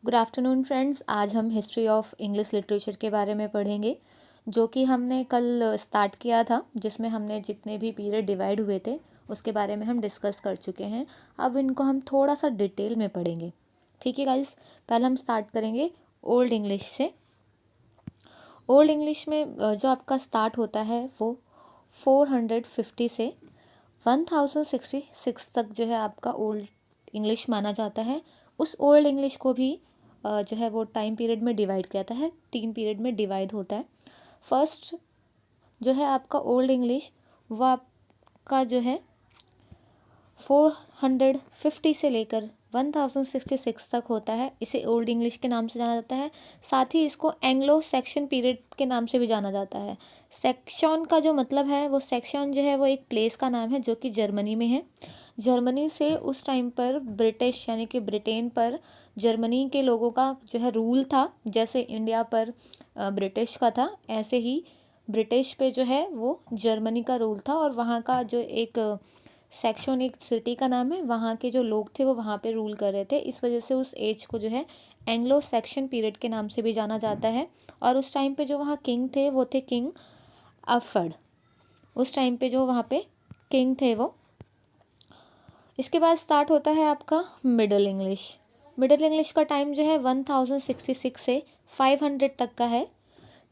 Good afternoon friends. आज हम history of English literature के बारे में पढ़ेंगे, जो कि हमने कल स्टार्ट किया था, जिसमें हमने जितने भी पीरियड डिवाइड हुए थे उसके बारे में हम डिस्कस कर चुके हैं। अब इनको हम थोड़ा सा डिटेल में पढ़ेंगे। ठीक है गाइस, पहले हम स्टार्ट करेंगे ओल्ड इंग्लिश से। ओल्ड इंग्लिश में जो आपका स्टार्ट होता है वो 450 से 1066 तक जो है आपका ओल्ड इंग्लिश माना जाता है। उस ओल्ड इंग्लिश को भी जो है वो टाइम पीरियड में डिवाइड किया जाता है, 3 पीरियड में डिवाइड होता है। फर्स्ट जो है आपका ओल्ड इंग्लिश वो आपका जो है 450 से लेकर 1066 तक होता है। इसे ओल्ड इंग्लिश के नाम से जाना जाता है। साथ ही इसको एंग्लो सेक्शन पीरियड के नाम से भी जाना जाता है। सेक्शन का जो मतलब है, वो सेक्शन जो है वो एक प्लेस का नाम है जो कि जर्मनी में है। जर्मनी से उस टाइम पर ब्रिटिश यानी कि ब्रिटेन पर जर्मनी के लोगों का जो है रूल था। जैसे इंडिया पर ब्रिटिश का था, ऐसे ही ब्रिटिश पे जो है वो जर्मनी का रूल था। और वहाँ का जो एक सेक्शन, एक सिटी का नाम है, वहाँ के जो लोग थे वो वहाँ पे रूल कर रहे थे। इस वजह से उस एज को जो है एंग्लो सेक्शन पीरियड के नाम से भी जाना जाता है। और उस टाइम पे जो वहाँ किंग थे वो थे किंग अफर्ड। उस टाइम पे जो वहाँ पे किंग थे वो। इसके बाद स्टार्ट होता है आपका मिडल इंग्लिश। मिडल इंग्लिश का टाइम जो है 1066 से 500 तक का है।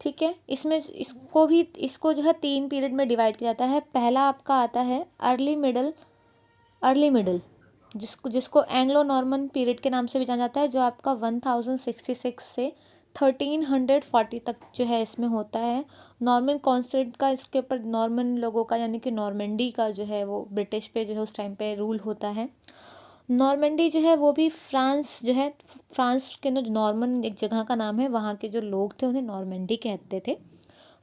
ठीक है, इसको जो है 3 पीरियड में डिवाइड किया जाता है। पहला आपका आता है अर्ली मिडल, जिसको एंग्लो नॉर्मन पीरियड के नाम से भी जाना जाता है, जो आपका 1066 से 1340 तक जो है इसमें होता है। नॉर्मन कॉन्स्टेंट का इसके ऊपर नॉर्मन लोगों का यानी कि नॉर्मेंडी का जो है वो ब्रिटिश पे जो है उस टाइम पे रूल होता है। नॉर्मेंडी जो है वो भी फ्रांस जो है, फ्रांस के ना नॉर्मन एक जगह का नाम है, वहाँ के जो लोग थे उन्हें नॉर्मेंडी कहते थे।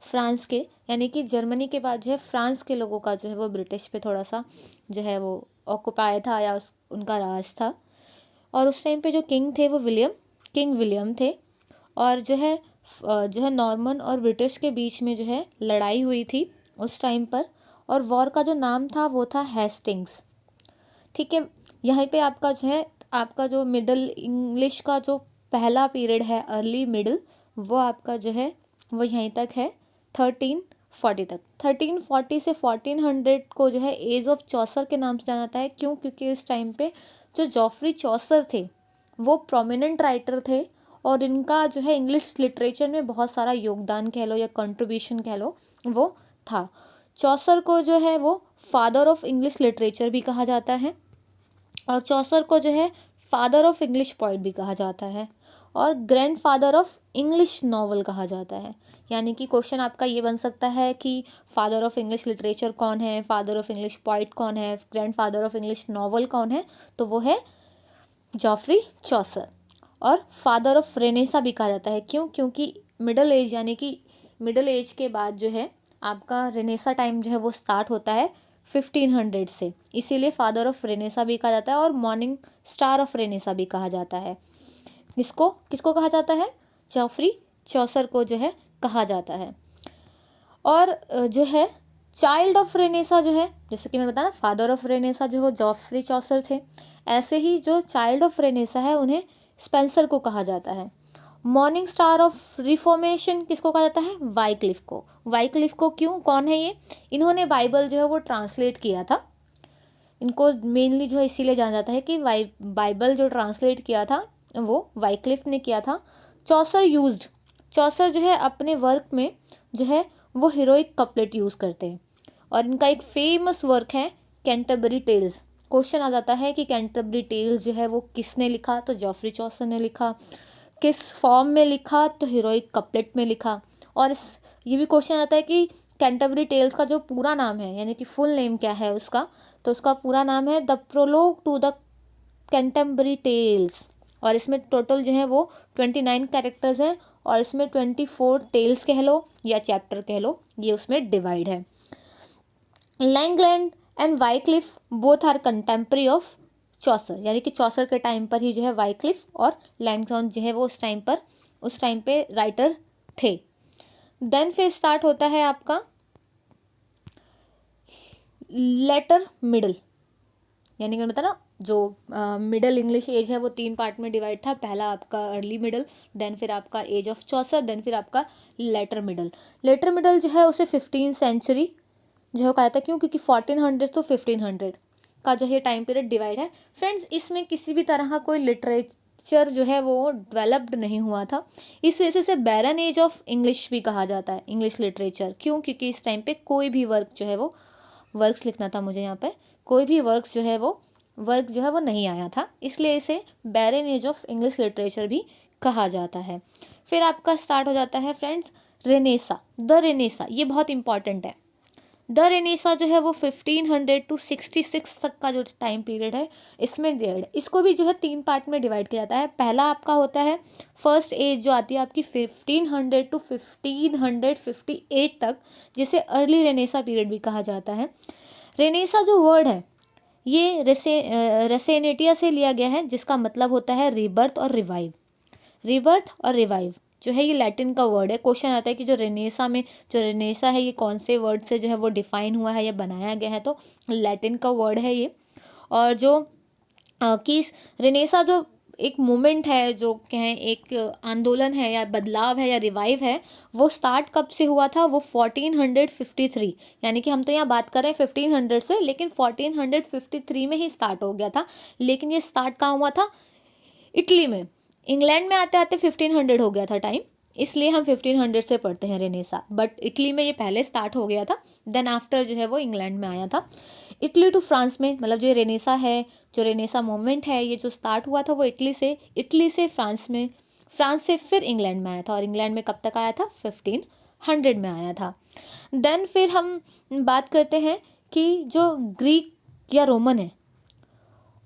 फ्रांस के यानी कि जर्मनी के बाद जो है फ्रांस के लोगों का जो है वो ब्रिटिश पे थोड़ा सा जो है वो ऑक्युपाई था, या उनका राज था। और उस टाइम पे जो किंग थे वो किंग विलियम थे। और जो है नॉर्मन और ब्रिटिश के बीच में जो है लड़ाई हुई थी उस टाइम पर। और वॉर का जो नाम था वो था हेस्टिंग्स। ठीक है, यहाँ पे आपका जो मिडल इंग्लिश का जो पहला पीरियड है अर्ली मिडल, वो आपका जो है वो यहीं तक है 1340 तक। 1340 से 1400 को जो है एज ऑफ चौसर के नाम से जाना जाता है। क्यों? क्योंकि इस टाइम पे जो जॉफरी चौसर थे वो प्रोमिनेंट राइटर थे, और इनका जो है इंग्लिश लिटरेचर में बहुत सारा योगदान कह लो या कंट्रीब्यूशन कह लो वो था। चौसर को जो है वो फादर ऑफ इंग्लिश लिटरेचर भी कहा जाता है, और चौसर को जो है फादर ऑफ इंग्लिश पोइट भी कहा जाता है, और grand father of English novel कहा जाता है। यानी कि क्वेश्चन आपका ये बन सकता है कि फादर ऑफ इंग्लिश लिटरेचर कौन है, फादर ऑफ इंग्लिश पोइट कौन है, grand father of English novel कौन है? तो वो है जॉफरी चौसर। और फादर ऑफ रेनेसा भी कहा जाता है। क्यों? क्योंकि मिडल एज यानी कि मिडल एज के बाद जो है आपका रेनेसा टाइम जो है वो स्टार्ट होता है 1500 से, इसीलिए फादर ऑफ रेनेसा भी कहा जाता है, और मॉर्निंग स्टार ऑफ रेनेसा भी कहा जाता है। किसको कहा जाता है? जॉफरी चौसर को जो है कहा जाता है। और जो है चाइल्ड ऑफ रेनेसा जो है, जैसे कि मैं बताया ना फादर ऑफ रेनेसा जो हो जॉफरी चौसर थे, ऐसे ही जो चाइल्ड ऑफ रेनेसा है उन्हें स्पेंसर को कहा जाता है। मॉर्निंग स्टार ऑफ रिफॉर्मेशन किसको कहा जाता है? वाइक्लिफ को। वाइक्लिफ को क्यों? कौन है ये? इन्होंने बाइबल जो है वो ट्रांसलेट किया था। इनको मेनली जो है इसीलिए जाना जाता है कि बाइबल जो ट्रांसलेट किया था वो वाइक्लिफ ने किया था। चौसर जो है अपने वर्क में जो है वो हीरोइक कपलेट यूज़ करते हैं, और इनका एक फेमस वर्क है कैंटरबरी टेल्स। क्वेश्चन आ जाता है कि कैंटरबरी टेल्स जो है वो किसने लिखा? तो जॉफरी चौसर ने लिखा। किस फॉर्म में लिखा? तो हीरोइक कपलेट में लिखा। और ये भी क्वेश्चन आता है कि कैंटरबरी टेल्स का जो पूरा नाम है यानी कि फुल नेम क्या है उसका? तो उसका पूरा नाम है the prologue to the Canterbury tales. और इसमें टोटल जो है वो 29 कैरेक्टर्स हैं, और इसमें 24 टेल्स कह लो या चैप्टर कह लो, ये उसमें डिवाइड है। Langland and Wycliffe both are contemporary of Chaucer, यानी कि चौसर के टाइम पर ही जो है वाइक्लिफ और लैंगलैंड जो है वो उस टाइम पे राइटर थे। देन फिर स्टार्ट होता है आपका लेटर मिडल, यानी कि मैं बता ना जो मिडल इंग्लिश एज है वो 3 पार्ट में डिवाइड था। पहला आपका अर्ली मिडल, देन फिर आपका एज ऑफ चौसर, देन फिर आपका लेटर मिडल। लेटर मिडल जो है उसे 15th सेंचुरी जो है कहा था, क्यों? क्योंकि 1400 to 1500 का जो ये टाइम पीरियड डिवाइड है। फ्रेंड्स, इसमें किसी भी तरह का कोई लिटरेचर जो है वो डेवलप्ड नहीं हुआ था। इस वजह से बैरन एज ऑफ इंग्लिश भी कहा जाता है, इंग्लिश लिटरेचर। क्यों? क्योंकि इस टाइम पे कोई भी वर्क जो है वो, वर्क्स लिखना था मुझे यहाँ पे, कोई भी वर्क जो है वो नहीं आया था, इसलिए इसे बैरन एज ऑफ इंग्लिश लिटरेचर भी कहा जाता है। फिर आपका स्टार्ट हो जाता है फ्रेंड्स रेनेसा, द रेनेसा। ये बहुत इंपॉर्टेंट है। द रेनेसा जो है वो 1500 to 66 तक का जो टाइम पीरियड है इसमें डिवाइड, इसको भी जो है 3 पार्ट में डिवाइड किया जाता है। पहला आपका होता है फर्स्ट एज जो आती है आपकी 1500 to 1558 तक, जिसे अर्ली रेनेसा पीरियड भी कहा जाता है। रेनेसा जो वर्ड है ये रेसेनेटिया से लिया गया है, जिसका मतलब होता है रीबर्थ और रिवाइव। रीबर्थ और रिवाइव जो है ये लैटिन का वर्ड है। क्वेश्चन आता है कि जो रेनेसा है ये कौन से वर्ड से जो है वो डिफाइन हुआ है या बनाया गया है, तो लैटिन का वर्ड है ये। और जो कि रेनेसा जो एक मूवमेंट है, जो कहें एक आंदोलन है या बदलाव है या रिवाइव है, वो स्टार्ट कब से हुआ था? वो 1453, यानी कि हम तो यहाँ बात कर रहे हैं 1500 से, लेकिन 1453 में ही स्टार्ट हो गया था। लेकिन ये स्टार्ट कहाँ हुआ था? इटली में। इंग्लैंड में आते आते 1500 हो गया था टाइम, इसलिए हम 1500 से पढ़ते हैं रेनेसा, बट इटली में ये पहले स्टार्ट हो गया था, देन आफ्टर जो है वो इंग्लैंड में आया था। इटली टू फ्रांस में, मतलब जो रेनेसा है, जो रेनेसा मूवमेंट है, ये जो स्टार्ट हुआ था वो इटली से फ्रांस में, फ्रांस से फिर इंग्लैंड में आया था। और इंग्लैंड में कब तक आया था? 1500 में आया था। देन फिर हम बात करते हैं कि जो ग्रीक या रोमन है,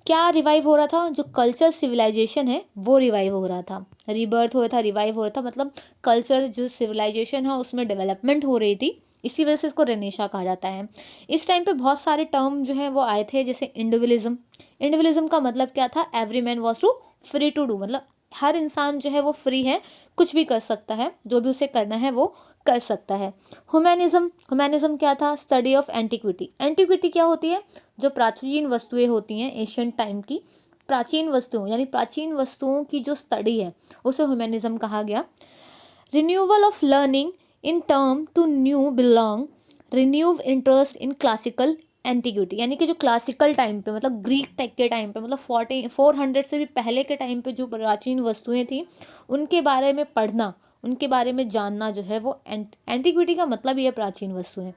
क्या रिवाइव हो रहा था? जो कल्चर सिविलाइजेशन है वो रिवाइव हो रहा था, रीबर्थ हो रहा था, रिवाइव हो रहा था, मतलब कल्चर जो सिविलाइजेशन है उसमें डेवलपमेंट हो रही थी, इसी वजह से इसको रेनेसा कहा जाता है। इस टाइम पे बहुत सारे टर्म जो हैं वो आए थे, जैसे इंडिविजुअलिज्म। इंडिविजुअलिज्म का मतलब क्या था? Every man was to free to do, मतलब हर इंसान जो है वो फ्री है, कुछ भी कर सकता है, जो भी उसे करना है वो कर सकता है। ह्यूमैनिज्म क्या था? Study of antiquity. एंटिक्विटी क्या होती है? जो प्राचीन वस्तुएं होती हैं एशियंट टाइम की, प्राचीन वस्तुओं यानी प्राचीन वस्तुओं की जो स्टडी है उसे ह्यूमैनिज्म कहा गया। Renewal of learning in term to new belong renew interest in classical antiquity, यानी कि जो क्लासिकल टाइम पे, मतलब ग्रीक टेक के टाइम पे, मतलब 400 से भी पहले के टाइम पे जो प्राचीन वस्तुएं थी उनके बारे में पढ़ना, उनके बारे में जानना जो है वो एंटिक्विटी का मतलब ही है प्राचीन वस्तुएं।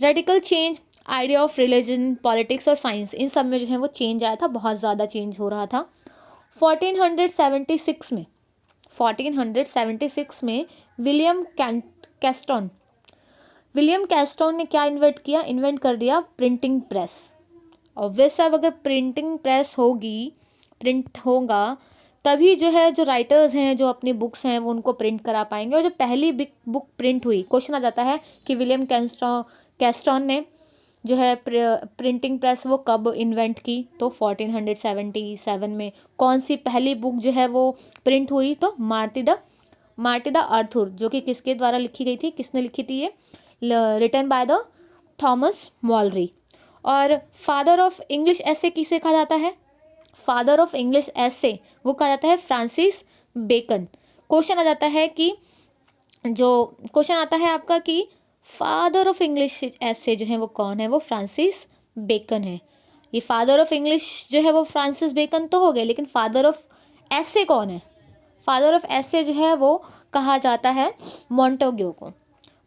Radical change, idea of religion, politics और साइंस, इन सब में जो है वो चेंज आया था, बहुत ज़्यादा चेंज हो रहा था। 1476 में विलियम कैस्टोन ने क्या इन्वेंट कर दिया? Printing press. ऑब्वियस है, अगर प्रिंटिंग प्रेस होगी, प्रिंट होगा, तभी जो है जो राइटर्स हैं, जो अपनी बुक्स हैं वो उनको प्रिंट करा पाएंगे। और जो पहली बुक प्रिंट हुई, क्वेश्चन आ जाता है कि विलियम कैस्टोन ने जो है प्रिंटिंग प्रेस वो कब इन्वेंट की? तो 1477 में। कौन सी पहली बुक जो है वो प्रिंट हुई? तो मार्टी द अर्थर, जो कि किसके द्वारा लिखी गई थी? किसने लिखी थी ये? Written by the Thomas Malory. और फादर ऑफ इंग्लिश एसे किसे कहा जाता है? फादर ऑफ इंग्लिश एसे वो कहा जाता है फ्रांसिस बेकन। क्वेश्चन आ जाता है कि आपका कि फादर ऑफ इंग्लिश एसे जो है वो कौन है? वो फ्रांसिस बेकन है। ये फादर ऑफ इंग्लिश जो है वो फ्रांसिस बेकन तो हो गए, लेकिन फादर ऑफ एसे कौन है? फादर ऑफ एसे जो है वो कहा जाता है मॉन्टेग्यू को।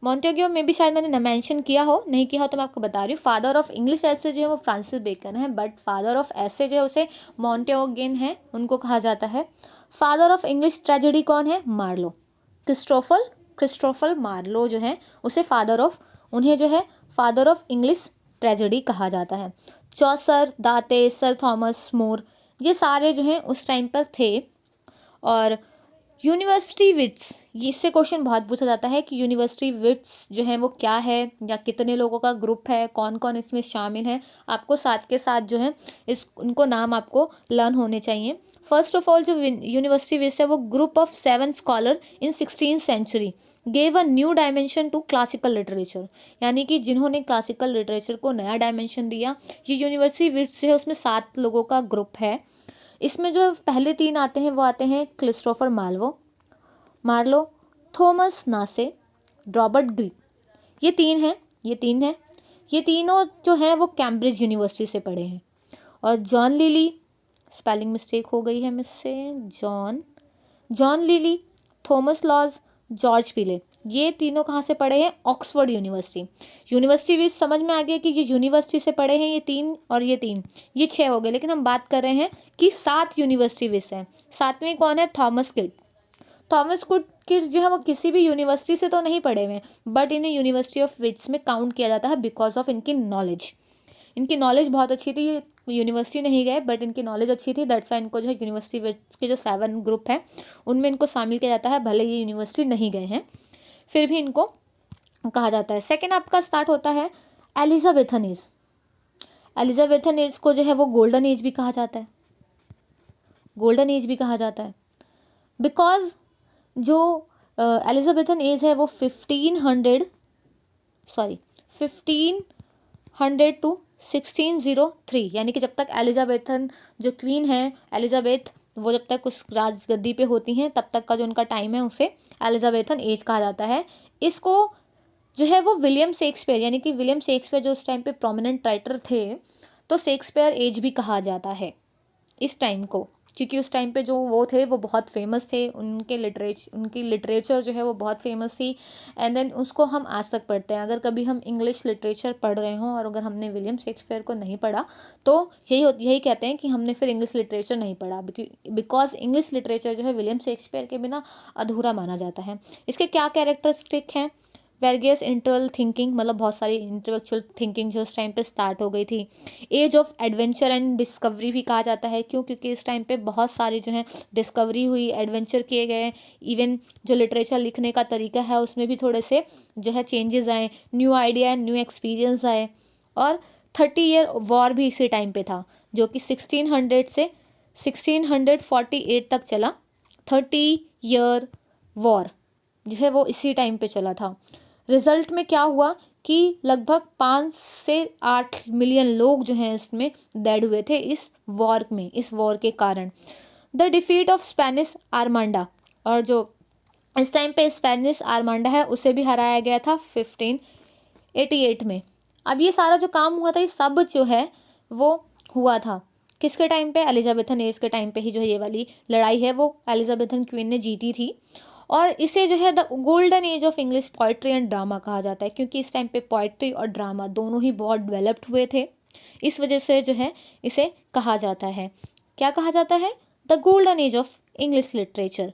मॉन्टेग्यू में भी शायद मैंने मेंशन किया हो, नहीं किया हो तो मैं आपको बता रही हूँ। फादर ऑफ इंग्लिश एसे जो है वो फ्रांसिस बेकन है, बट फादर ऑफ एसे जो है उसे मॉन्टेग्यू है, उनको कहा जाता है। फादर ऑफ इंग्लिश ट्रेजेडी कौन है? मार्लो, क्रिस्टोफर मार्लो जो है उसे उन्हें जो है फादर ऑफ इंग्लिश ट्रेजेडी कहा जाता है। चौसर, दाते, सर थॉमस मोर, ये सारे जो हैं उस टाइम पर थे। और यूनिवर्सिटी विड्स, इससे क्वेश्चन बहुत पूछा जाता है कि यूनिवर्सिटी विड्स जो है वो क्या है, या कितने लोगों का ग्रुप है, कौन कौन इसमें शामिल है। आपको साथ के साथ जो है उनको नाम आपको लर्न होने चाहिए। फर्स्ट ऑफ ऑल जो यूनिवर्सिटी विड्स है वो group of 7 scholar in 16th century gave a new dimension to classical literature, यानी कि जिन्होंने क्लासिकल लिटरेचर को नया डायमेंशन दिया। ये यूनिवर्सिटी विड्स जो है उसमें 7 लोगों का ग्रुप है। इसमें जो पहले 3 आते हैं वो आते हैं Christopher Marlowe, Thomas Nashe, Robert Greene. ये तीन हैं। ये तीनों जो हैं वो कैम्ब्रिज यूनिवर्सिटी से पढ़े हैं। और जॉन लिली, स्पेलिंग मिस्टेक हो गई है मुझसे, John lily, Thomas Lodge, George पीले, ये तीनों कहाँ से पढ़े हैं? ऑक्सफोर्ड यूनिवर्सिटी भी समझ में आ गया कि ये यूनिवर्सिटी से पढ़े हैं, ये 3 और ये 3, ये 6 हो गए। लेकिन हम बात कर रहे हैं कि 7 यूनिवर्सिटी विस हैं। 7वें कौन है? थॉमस किड्स जो है वो किसी भी यूनिवर्सिटी से तो नहीं पढ़े हुए हैं, बट इन्हें यूनिवर्सिटी ऑफ विट्स में काउंट किया जाता है बिकॉज ऑफ इनकी नॉलेज बहुत अच्छी थी। ये यूनिवर्सिटी नहीं गए बट इनकी नॉलेज अच्छी थी, दैट्स वाई इनको जो है यूनिवर्सिटी विट्स के जो 7 ग्रुप हैं उनमें इनको शामिल किया जाता है, भले ये यूनिवर्सिटी नहीं गए हैं फिर भी इनको कहा जाता है। सेकेंड आपका स्टार्ट होता है एलिजाबेथन एज को जो है वो गोल्डन एज भी कहा जाता है, बिकॉज जो एलिजाबेथन एज है वो 1500 टू 1603, यानी कि जब तक एलिजाबेथन जो क्वीन है एलिजाबेथ, वो जब तक उस राजगद्दी पे होती हैं तब तक का जो उनका टाइम है उसे एलिजाबेथन एज कहा जाता है। इसको जो है वो विलियम शेक्सपियर, यानी कि विलियम शेक्सपियर जो उस टाइम पे प्रोमिनेंट राइटर थे, तो शेक्सपियर एज भी कहा जाता है इस टाइम को, क्योंकि उस टाइम पे जो वो थे वो बहुत फेमस थे, उनकी लिटरेचर जो है वो बहुत फेमस थी। एंड देन उसको हम आज तक पढ़ते हैं। अगर कभी हम इंग्लिश लिटरेचर पढ़ रहे हों और अगर हमने विलियम शेक्सपियर को नहीं पढ़ा तो यही कहते हैं कि हमने फिर इंग्लिश लिटरेचर नहीं पढ़ा, बिकॉज इंग्लिश लिटरेचर जो है विलियम शेक्सपियर के बिना अधूरा माना जाता है। इसके क्या कैरेक्टरिस्टिक हैं? वेरियस इंटेलेक्चुअल थिंकिंग, मतलब बहुत सारी इंटेलेक्चुअल थिंकिंग जो उस टाइम पे स्टार्ट हो गई थी। Age of adventure and discovery भी कहा जाता है, क्योंकि इस टाइम पे बहुत सारी जो है डिस्कवरी हुई, एडवेंचर किए गए। इवन जो लिटरेचर लिखने का तरीका है उसमें भी थोड़े से जो है चेंजेस आए, new idea and new experience आए। और 30 ईयर वॉर भी इसी टाइम पे था, जो कि 1600 से 1648 तक चला। 30 ईयर वॉर जो है वो इसी टाइम पे चला था। रिजल्ट में क्या हुआ कि लगभग 5 से 8 मिलियन लोग जो हैं इसमें डेड हुए थे इस वॉर के कारण। द डिफीट ऑफ स्पेनिश आर्मांडा, और जो इस टाइम पे स्पेनिश आर्मांडा है उसे भी हराया गया था 1588 में। अब ये सारा जो काम हुआ था ये सब जो है वो हुआ था किसके टाइम पे? एलिजाबेथन एज के टाइम पे ही जो ये वाली लड़ाई है वो एलिजाबेथन क्वीन ने जीती थी। और इसे जो है the golden age of English poetry and drama कहा जाता है, क्योंकि इस टाइम पे पोइट्री और ड्रामा दोनों ही बहुत डेवलप्ड हुए थे। इस वजह से जो है इसे कहा जाता है, क्या कहा जाता है? The golden age of English literature.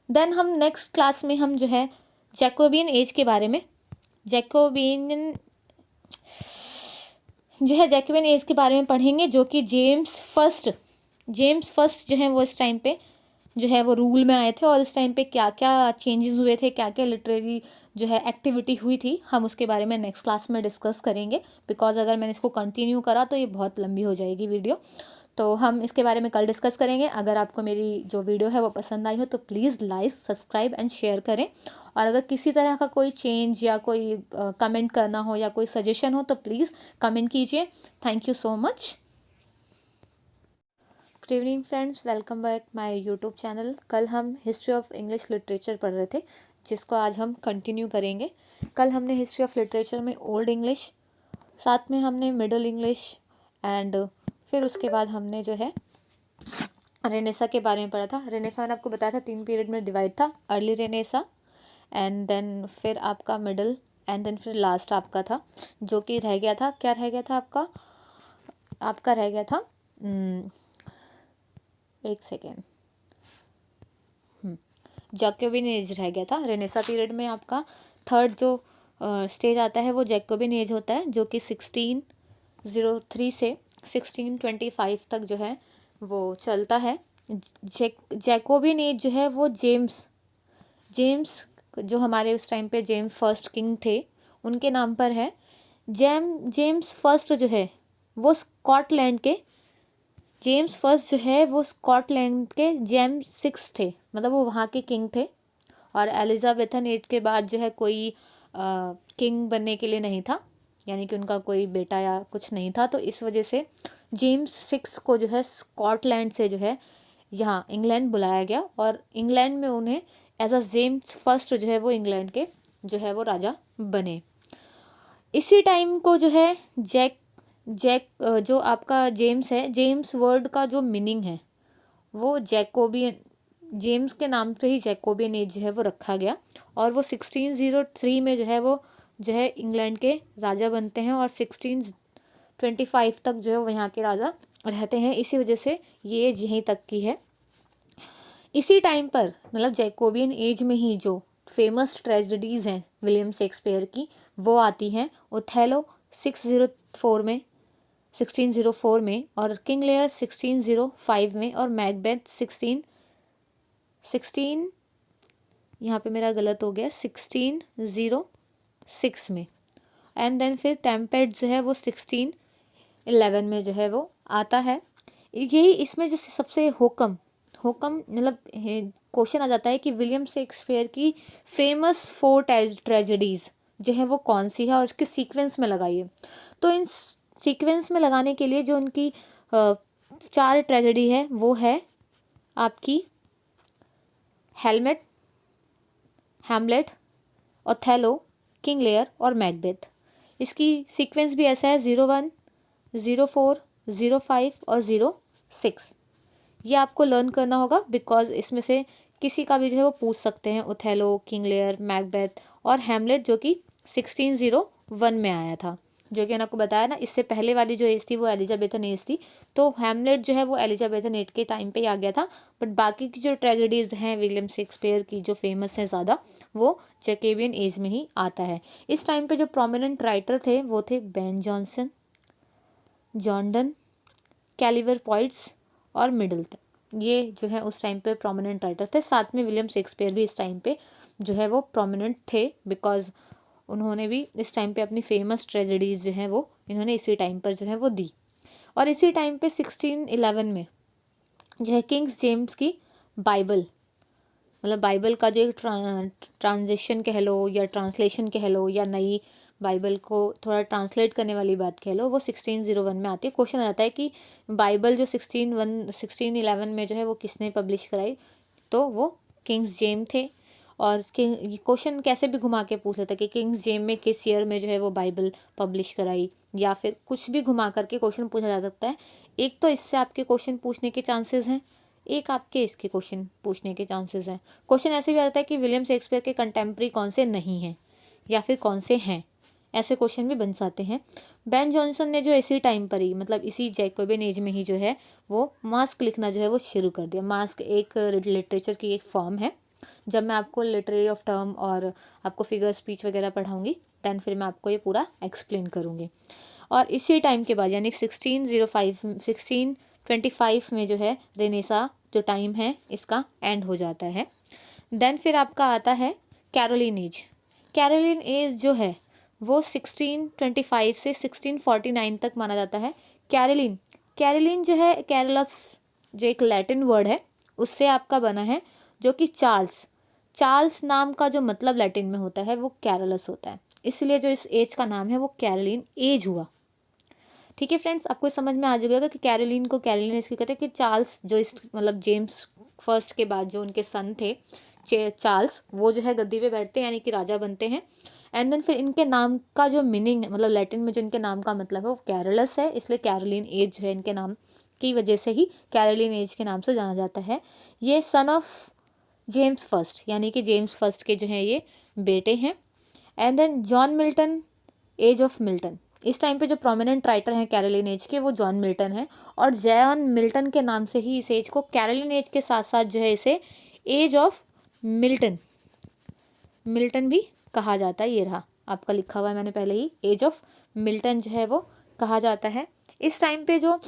Then हम नेक्स्ट क्लास में हम जो है जैकोबियन एज के बारे में जैकोबियन एज के बारे में पढ़ेंगे, जो कि जेम्स फर्स्ट जो है वो इस टाइम पे जो है वो रूल में आए थे, और इस टाइम पे क्या क्या चेंजेस हुए थे, क्या क्या लिटरेरी जो है एक्टिविटी हुई थी, हम उसके बारे में नेक्स्ट क्लास में डिस्कस करेंगे। बिकॉज अगर मैंने इसको कंटिन्यू करा तो ये बहुत लंबी हो जाएगी वीडियो, तो हम इसके बारे में कल डिस्कस करेंगे। अगर आपको मेरी जो वीडियो है वो पसंद आई हो तो please like, subscribe and share करें। और अगर किसी तरह का कोई चेंज या कोई कमेंट करना हो या कोई सजेशन हो तो प्लीज़ कमेंट कीजिए। Thank you so much. Good evening friends, welcome back my YouTube channel. कल हम हिस्ट्री ऑफ इंग्लिश लिटरेचर पढ़ रहे थे, जिसको आज हम कंटिन्यू करेंगे। कल हमने हिस्ट्री ऑफ लिटरेचर में ओल्ड इंग्लिश, साथ में हमने मिडल इंग्लिश एंड फिर उसके बाद हमने जो है रेनेसा के बारे में पढ़ा था। रेनेसा मैंने आपको बताया था 3 पीरियड में डिवाइड था, अर्ली रेनेसा एंड देन फिर आपका मिडल एंड देन फिर लास्ट आपका था, जो कि रह गया था, क्या रह गया था आपका रह गया था एक सेकेंड, जैकोबियन एज रह गया था। रेनेसा पीरियड में आपका थर्ड जो स्टेज आता है वो जैकोबियन एज होता है, जो कि 1603 से 1625 तक जो है वो चलता है। जैकोबियन एज जो है वो जेम्स जेम्स जो हमारे उस टाइम पे जेम्स फर्स्ट किंग थे उनके नाम पर है। जेम्स फर्स्ट जो है वो स्कॉटलैंड के जेम्स फर्स्ट जो है वो स्कॉटलैंड के जेम्स सिक्स थे, मतलब वो वहाँ के किंग थे। और एलिजाबेथन एज के बाद जो है कोई किंग बनने के लिए नहीं था, यानी कि उनका कोई बेटा या कुछ नहीं था, तो इस वजह से जेम्स सिक्स को जो है स्कॉटलैंड से जो है यहाँ इंग्लैंड बुलाया गया और इंग्लैंड में उन्हें एज अ जेम्स फर्स्ट जो है वो इंग्लैंड के जो है वो राजा बने। इसी टाइम को जो है जैक जो आपका जेम्स है, जेम्स वर्ड का जो मीनिंग है वो जैकोबियन, जेम्स के नाम से ही जैकोबियन एज जो है वो रखा गया। और वो 1603 में जो है वो जो है इंग्लैंड के राजा बनते हैं और 1625 तक जो है वो यहाँ के राजा रहते हैं। इसी वजह से ये एज यहीं तक की है। इसी टाइम पर मतलब जैकोबियन एज में ही जो फेमस ट्रेजेडीज़ हैं विलियम शेक्सपियर की वो आती हैं। ओथेलो 1604 में और किंग लेयर 1605 में और मैकबेथ 16 यहाँ पे मेरा गलत हो गया 1606 में। एंड देन फिर टेम्पेस्ट जो है वो 1611 में जो है वो आता है। यही इसमें जो सबसे हुक्म मतलब क्वेश्चन आ जाता है कि विलियम शेक्सपियर की फेमस 4 ट्रेजेडीज़ जो है वो कौन सी है और इसके सीक्वेंस में लगाइए। तो इन सीक्वेंस में लगाने के लिए जो उनकी 4 ट्रेजेडी है वो है आपकी हैमलेट, ओथेलो, किंग लेयर और मैकबेथ। इसकी सीक्वेंस भी ऐसा है 01, 04, 05 और 06। ये आपको लर्न करना होगा बिकॉज इसमें से किसी का भी जो है वो पूछ सकते हैं। ओथेलो, किंग लेयर, मैकबेथ और हैमलेट जो कि 1601 में आया था, जो कि मैंने आपको बताया ना, इससे पहले वाली जो एज थी वो एलिजाबेथन एज थी। तो हैमलेट जो है वो एलिजाबेथन एज के टाइम पे ही आ गया था, बट बाकी की जो ट्रेजेडीज हैं विलियम शेक्सपियर की जो फेमस है ज़्यादा वो जैकोबियन एज में ही आता है। इस टाइम पे जो प्रोमिनेंट राइटर थे वो थे Ben Jonson, John Donne, Caliber poets और मिडलटन। ये जो है उस टाइम पे प्रोमिनेंट राइटर थे। साथ में विलियम शेक्सपियर भी इस टाइम पे जो है वो प्रोमिनेंट थे बिकॉज उन्होंने भी इस टाइम पे अपनी फेमस ट्रेजेडीज़ जो हैं वो इन्होंने इसी टाइम पर जो है वो दी। और इसी टाइम पे 1611 में जो है किंग्स जेम्स की बाइबल, मतलब बाइबल का जो एक ट्रांजिशन कह लो या ट्रांसलेशन कह लो या नई बाइबल को थोड़ा ट्रांसलेट करने वाली बात कह लो, वो 1601 में आती है। क्वेश्चन आ जाता है कि बाइबल जो 1611 में जो है वो किसने पब्लिश कराई, तो वो किंग्स जेम थे। और क्वेश्चन कैसे भी घुमा के पूछ लेता है कि किंग्स जेम में किस ईयर में जो है वो बाइबल पब्लिश कराई, या फिर कुछ भी घुमा करके क्वेश्चन पूछा जा सकता है। एक तो इससे आपके क्वेश्चन पूछने के चांसेस हैं, एक आपके इसके क्वेश्चन पूछने के चांसेस हैं। क्वेश्चन ऐसे भी आता है कि विलियम शेक्सपियर के कंटेम्प्रेरी कौन से नहीं हैं या फिर कौन से हैं, ऐसे क्वेश्चन भी बन जाते हैं। बेन जॉनसन ने जो इसी टाइम पर ही मतलब इसी जैकोबियन एज में ही जो है वो मास्क लिखना जो है वो शुरू कर दिया। मास्क एक लिटरेचर की एक फॉर्म है। जब मैं आपको लिटरेरी ऑफ टर्म और आपको फिगर स्पीच वगैरह पढ़ाऊँगी दैन फिर मैं आपको ये पूरा एक्सप्लेन करूँगी। और इसी टाइम के बाद यानी 1625 में जो है रेनेसा जो टाइम है इसका एंड हो जाता है। देन फिर आपका आता है कैरोलिन एज। कैरोलिन एज जो है वो 1625 से 1649 तक माना जाता है। कैरोलिन जो है कैरोलस जो एक लैटिन वर्ड है उससे आपका बना है, जो कि चार्ल्स नाम का जो मतलब लैटिन में होता है वो कैरोलस होता है, इसलिए जो इस एज का नाम है वो कैरोलिन एज हुआ। ठीक है फ्रेंड्स, आपको समझ में आ जाएगा कि कैरोलिन को कैरोलिन एज क्यों कहते हैं कि चार्ल्स जो इस मतलब जेम्स फर्स्ट के बाद जो उनके सन थे चार्ल्स, वो जो है गद्दी पे बैठते हैं यानी कि राजा बनते हैं। एंड देन फिर इनके नाम का जो मीनिंग है मतलब लैटिन में जो इनके नाम का मतलब है वो कैरोलस है, इसलिए कैरोलिन एज है इनके नाम की वजह से ही कैरोलिन एज के नाम से जाना जाता है। ये सन ऑफ जेम्स फर्स्ट यानी कि जेम्स फर्स्ट के जो है ये बेटे हैं। And then John Milton, age of Milton. इस टाइम पे जो प्रोमिनेंट राइटर हैं कैरोलिन एज के वो जॉन मिल्टन है, और जॉन मिल्टन के नाम से ही इस एज को कैरोलिन एज के साथ साथ जो है इसे एज ऑफ मिल्टन भी कहा जाता है। ये रहा आपका लिखा हुआ है मैंने पहले ही, एज ऑफ मिल्टन जो है वो कहा जाता है। इस टाइम पे जो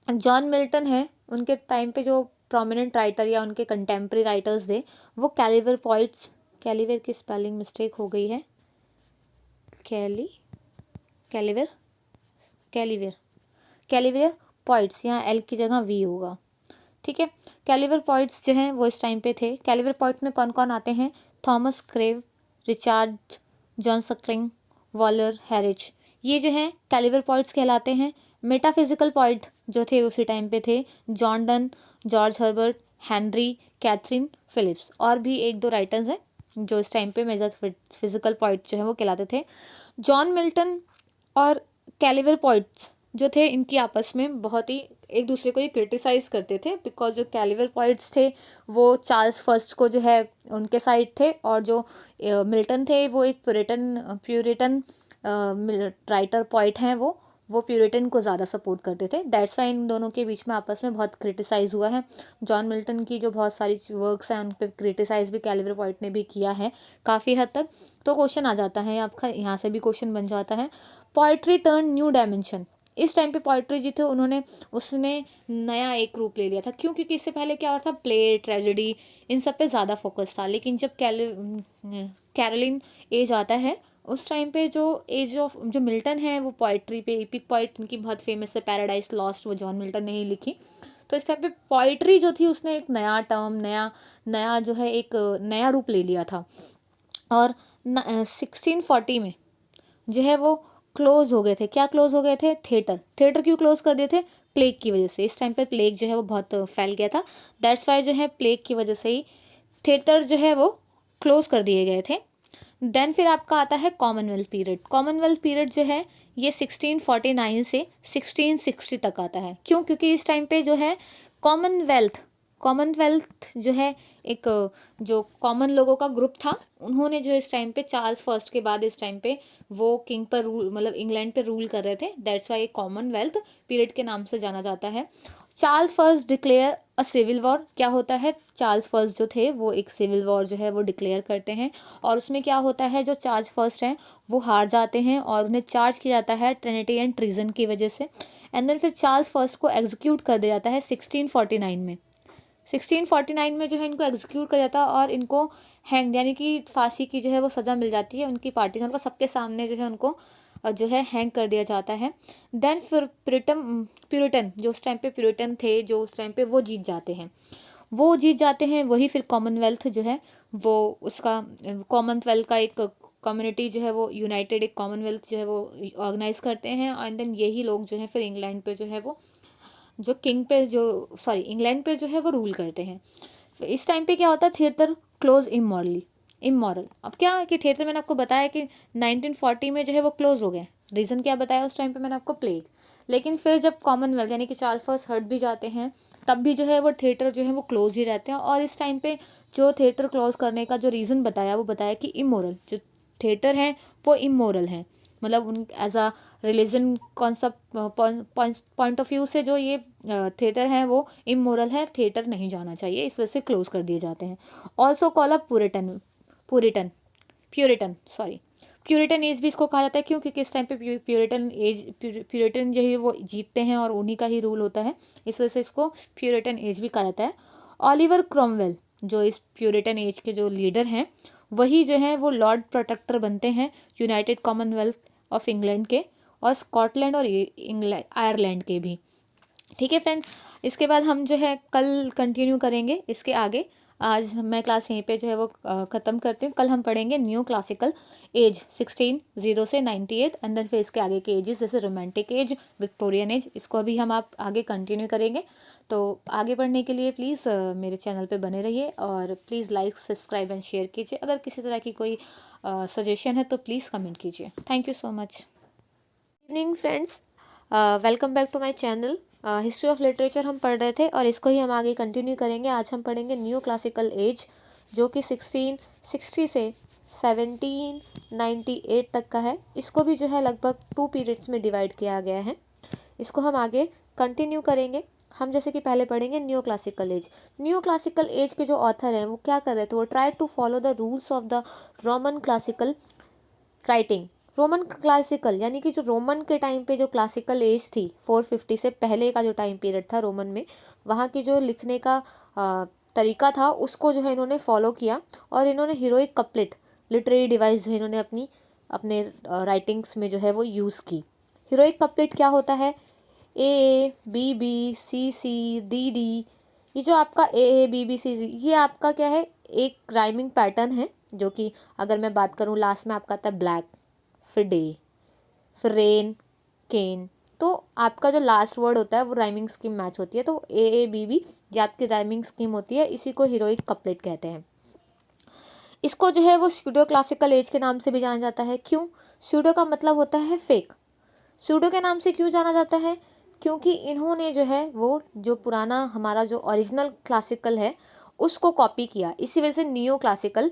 जॉन मिल्टन है उनके टाइम पे जो प्रोमिनेंट राइटर या उनके कंटेम्प्रेरी राइटर्स थे वो कैलिवर पॉइंट्स, कैलिवर की स्पेलिंग मिस्टेक हो गई है, कैलिवर कैलिवर पॉइंट्स, यहाँ एल की जगह वी होगा, ठीक है। कैलिवर पॉइंट्स जो हैं वो इस टाइम पे थे। कैलिवर पॉइंट में कौन कौन आते हैं? Thomas Carew, Richard John Suckling, Waller Herrick, ये जो हैं कैलिवर पॉइंट्स कहलाते हैं। मेटाफिजिकल पॉइंट जो थे उसी टाइम पे थे John Donne, George Herbert, Henry, Katherine Philips, और भी एक दो राइटर्स हैं जो इस टाइम पे मेजर फिजिकल पॉइंट जो है वो कहलाते थे। जॉन मिल्टन और कैलिवर पॉइंट्स जो थे इनकी आपस में बहुत ही एक दूसरे को ये क्रिटिसाइज़ करते थे, बिकॉज जो कैलिवर पॉइंट्स थे वो चार्ल्स फर्स्ट को जो है उनके साइड थे, और जो मिल्टन थे वो एक प्यूरिटन राइटर पॉइंट हैं, वो प्यूरिटन को ज़्यादा सपोर्ट करते थे। दैट्स वाई इन दोनों के बीच में आपस में बहुत क्रिटिसाइज़ हुआ है। जॉन मिल्टन की जो बहुत सारी वर्क्स हैं उन पर क्रिटिसाइज़ भी कैलिवर पॉइंट ने भी किया है काफ़ी हद तक। तो क्वेश्चन आ जाता है आपका, यहाँ से भी क्वेश्चन बन जाता है, पोइट्री टर्न न्यू डायमेंशन। इस टाइम पे पोइट्री जी थे उसने नया एक रूप ले लिया था। क्यों? क्योंकि इससे पहले क्या हो रहा था, प्ले, ट्रेजेडी, इन सब पे ज़्यादा फोकस था। लेकिन जब कैरोलिन एज आता है उस टाइम पे जो एज ऑफ जो मिल्टन है वो पोइट्री पे, एपिक पोइट उनकी बहुत फेमस है, पैराडाइज लॉस्ट, वो जॉन मिल्टन ने ही लिखी। तो इस टाइम पे पोइट्री जो थी उसने एक नया टर्म, नया जो है एक नया रूप ले लिया था। और 1640 में जो है वो क्लोज हो गए थे। क्या क्लोज हो गए थे? थिएटर क्यों क्लोज कर दिए थे? प्लेग की वजह से। इस टाइम पे प्लेग जो है वो बहुत फैल गया था, दैट्स वाई जो है प्लेग की वजह से ही थिएटर जो है वो क्लोज कर दिए गए थे। देन फिर आपका आता है कॉमनवेल्थ पीरियड। कॉमनवेल्थ पीरियड जो है ये 1649 से 1660 तक आता है। क्यों? क्योंकि इस टाइम पे जो है कॉमनवेल्थ जो है एक जो कॉमन लोगों का ग्रुप था, उन्होंने जो इस टाइम पे चार्ल्स फर्स्ट के बाद इस टाइम पे वो किंग पर रूल, मतलब इंग्लैंड पे रूल कर रहे थे, दैट्स वाई कॉमनवेल्थ पीरियड के नाम से जाना जाता है। Charles first declare a civil war. क्या होता है? चार्ल्स फर्स्ट जो थे वो एक सिविल वॉर जो है वो डिक्लेयर करते हैं, और उसमें क्या होता है, जो चार्ल्स फर्स्ट हैं वो हार जाते हैं और उन्हें चार्ज किया जाता है ट्रिनिटी एंड ट्रीजन की वजह से। एंड देन फिर चार्ल्स फर्स्ट को एग्जीक्यूट कर दिया जाता है 1649 में। 1649 में जो है इनको एग्जीक्यूट कर जाता है और इनको हैंग यानी कि फांसी की जो है वो सज़ा मिल जाती है। उनकी पार्टी मतलब सबके सामने जो है उनको जो है हैंग कर दिया जाता है। देन फिर प्यूरिटन जो उस टाइम पे प्यूरिटन थे, जो उस टाइम पे वो जीत जाते हैं। वही फिर कॉमनवेल्थ जो है वो उसका कॉमनवेल्थ का एक कम्युनिटी जो है वो यूनाइटेड एक कॉमनवेल्थ जो है वो ऑर्गेनाइज करते हैं। एंड देन यही लोग जो है फिर इंग्लैंड पे जो है वो जो किंग पे इंग्लैंड पे जो है वो रूल करते हैं। इस टाइम पे क्या होता है, थिएटर क्लोज इमोरल। अब क्या है कि थिएटर मैंने आपको बताया कि 1940 में जो है वो क्लोज हो गए। रीज़न क्या बताया उस टाइम पे मैंने आपको? प्लेग। लेकिन फिर जब कॉमनवेल्थ यानी कि चार्ल्स फर्स्ट हट भी जाते हैं तब भी जो है वो थिएटर जो है वो क्लोज ही रहते हैं। और इस टाइम पे जो थिएटर क्लोज करने का जो रीज़न बताया वो बताया कि इमोरल जो थिएटर हैं वो इमोरल हैं, मतलब उन as a religion concept point of view से जो ये थिएटर है वो इमोरल है, थिएटर नहीं जाना चाहिए, इस वजह से क्लोज कर दिए जाते हैं। Also call up puritan age भी इसको कहा जाता है। क्यों? क्योंकि इस टाइम पे प्यूरिटन जो है वो जीतते हैं और उन्हीं का ही रूल होता है, इस वजह से इसको प्यूरिटन एज भी कहा जाता है। ऑलिवर क्रॉमवेल जो इस प्यूरिटन एज के जो लीडर हैं वही जो है वो लॉर्ड प्रोटेक्टर बनते हैं यूनाइटेड कॉमनवेल्थ ऑफ इंग्लैंड के, और स्कॉटलैंड और आयरलैंड के भी। ठीक है फ्रेंड्स, इसके बाद हम जो है कल कंटिन्यू करेंगे इसके आगे। आज मैं क्लास यहीं पे जो है वो ख़त्म करती हूँ। कल हम पढ़ेंगे न्यू क्लासिकल एज 1600 से 98, अंदर फिर इसके आगे के एजेस जैसे रोमांटिक एज, विक्टोरियन एज, इसको अभी हम आप आगे कंटिन्यू करेंगे। तो आगे बढ़ने के लिए प्लीज़ मेरे चैनल पे बने रहिए और please like, subscribe and share कीजिए। अगर किसी तरह की कोई सजेशन है तो प्लीज़ कमेंट कीजिए। Thank you so much. Evening friends, welcome back to my channel. History of literature हम पढ़ रहे थे और इसको ही हम आगे कंटिन्यू करेंगे। आज हम पढ़ेंगे न्यू क्लासिकल एज जो कि 1660 से 1798 तक का है। इसको भी जो है लगभग 2 पीरियड्स में डिवाइड किया गया है। इसको हम आगे कंटिन्यू करेंगे। हम जैसे कि पहले पढ़ेंगे new classical as. New classical as के जो ऑथर हैं वो क्या कर रहे थे, वो try to follow the rules of the Roman classical writing Roman classical यानी कि जो रोमन के टाइम पे जो क्लासिकल एज थी 450 से पहले का जो टाइम पीरियड था रोमन में, वहाँ की जो लिखने का तरीका था उसको जो है इन्होंने फॉलो किया और इन्होंने हीरोइक कपलेट लिटरेरी डिवाइस जो है इन्होंने अपने राइटिंग्स में जो है वो यूज़ की। हीरोइक कपलेट क्या होता है? A B B C C D D, ये जो आपका ए बी बी सी सी, ये आपका क्या है? एक राइमिंग पैटर्न है, जो कि अगर मैं बात करूँ लास्ट में आपका आता है ब्लैक, फिर डे, फिर रेन, केन, तो आपका जो लास्ट वर्ड होता है वो राइमिंग स्कीम मैच होती है। तो ए बी बी ये आपकी राइमिंग स्कीम होती है, इसी को हीरोइक कपलेट कहते हैं। इसको जो है वो स्यूडो क्लासिकल एज के नाम से भी जाना जाता है। क्यों? स्यूडो का मतलब होता है फेक। स्यूडो के नाम से क्यों जाना जाता है? क्योंकि इन्होंने जो है वो जो पुराना हमारा जो ओरिजिनल क्लासिकल है उसको कॉपी किया, इसी वजह से नियो क्लासिकल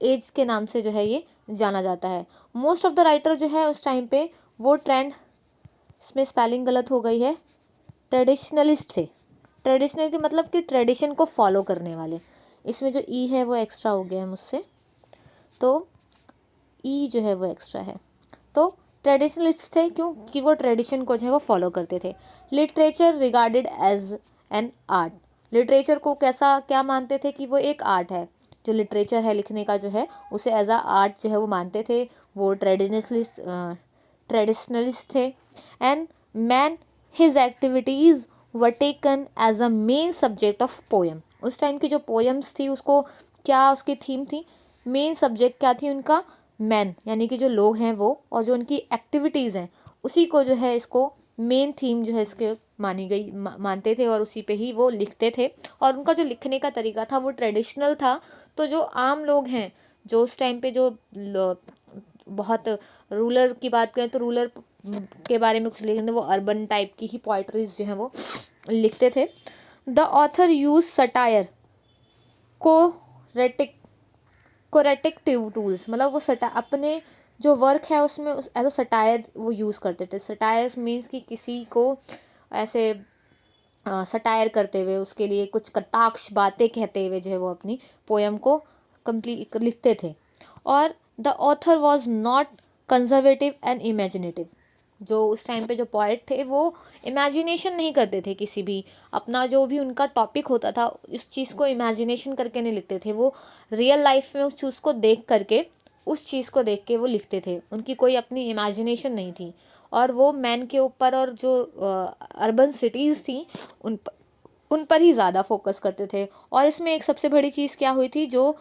एज के नाम से जो है ये जाना जाता है। मोस्ट ऑफ द राइटर जो है उस टाइम पे वो ट्रेंड, इसमें स्पेलिंग गलत हो गई है, ट्रेडिशनलिस्ट थे। ट्रेडिशनलिस्ट मतलब कि ट्रेडिशन को फॉलो करने वाले। इसमें जो ई है वो एक्स्ट्रा हो गया है मुझसे, तो ई जो है वो एक्स्ट्रा है। तो ट्रेडिशनलिस्ट थे क्योंकि वो ट्रेडिशन को जो है वो फॉलो करते थे। Literature regarded as an art, literature को कैसा क्या मानते थे कि वो एक आर्ट है। जो लिटरेचर है लिखने का जो है उसे एज अ आर्ट जो है वो मानते थे। वो ट्रेडिशनलिस्ट थे। And man his activities were taken as a main subject of poem. उस टाइम की जो पोएम्स थी उसको क्या उसकी थीम थी, मेन सब्जेक्ट क्या थी उनका? मैन यानी कि जो लोग हैं वो, और जो उनकी एक्टिविटीज़ हैं उसी को जो है इसको मेन थीम जो है इसके मानी गई मानते थे और उसी पे ही वो लिखते थे। और उनका जो लिखने का तरीका था वो ट्रेडिशनल था। तो जो आम लोग हैं जो उस टाइम पे जो बहुत रूलर की बात करें तो रूलर के बारे में कुछ लिखते वो अर्बन टाइप की ही पोइट्रीज जो हैं वो लिखते थे। The author use satire corrective tools, मतलब वो अपने जो वर्क है उसमें एज अ सटायर वो यूज़ करते थे। सटायर मीन्स कि किसी को ऐसे सटायर करते हुए उसके लिए कुछ कटाक्ष बातें कहते हुए जो है वो अपनी पोएम को कंप्लीट लिखते थे। और the author was not conservative and imaginative, जो उस टाइम पे जो पोएट थे वो इमेजिनेशन नहीं करते थे, किसी भी अपना जो भी उनका टॉपिक होता था उस चीज़ को इमेजिनेशन करके नहीं लिखते थे। वो रियल लाइफ में उस चीज़ को देख करके उस चीज़ को देख के वो लिखते थे, उनकी कोई अपनी इमेजिनेशन नहीं थी। और वो मैन के ऊपर और जो अर्बन सिटीज़ थी उन पर ही ज़्यादा फोकस करते थे। और इसमें एक सबसे बड़ी चीज़ क्या हुई थी, जो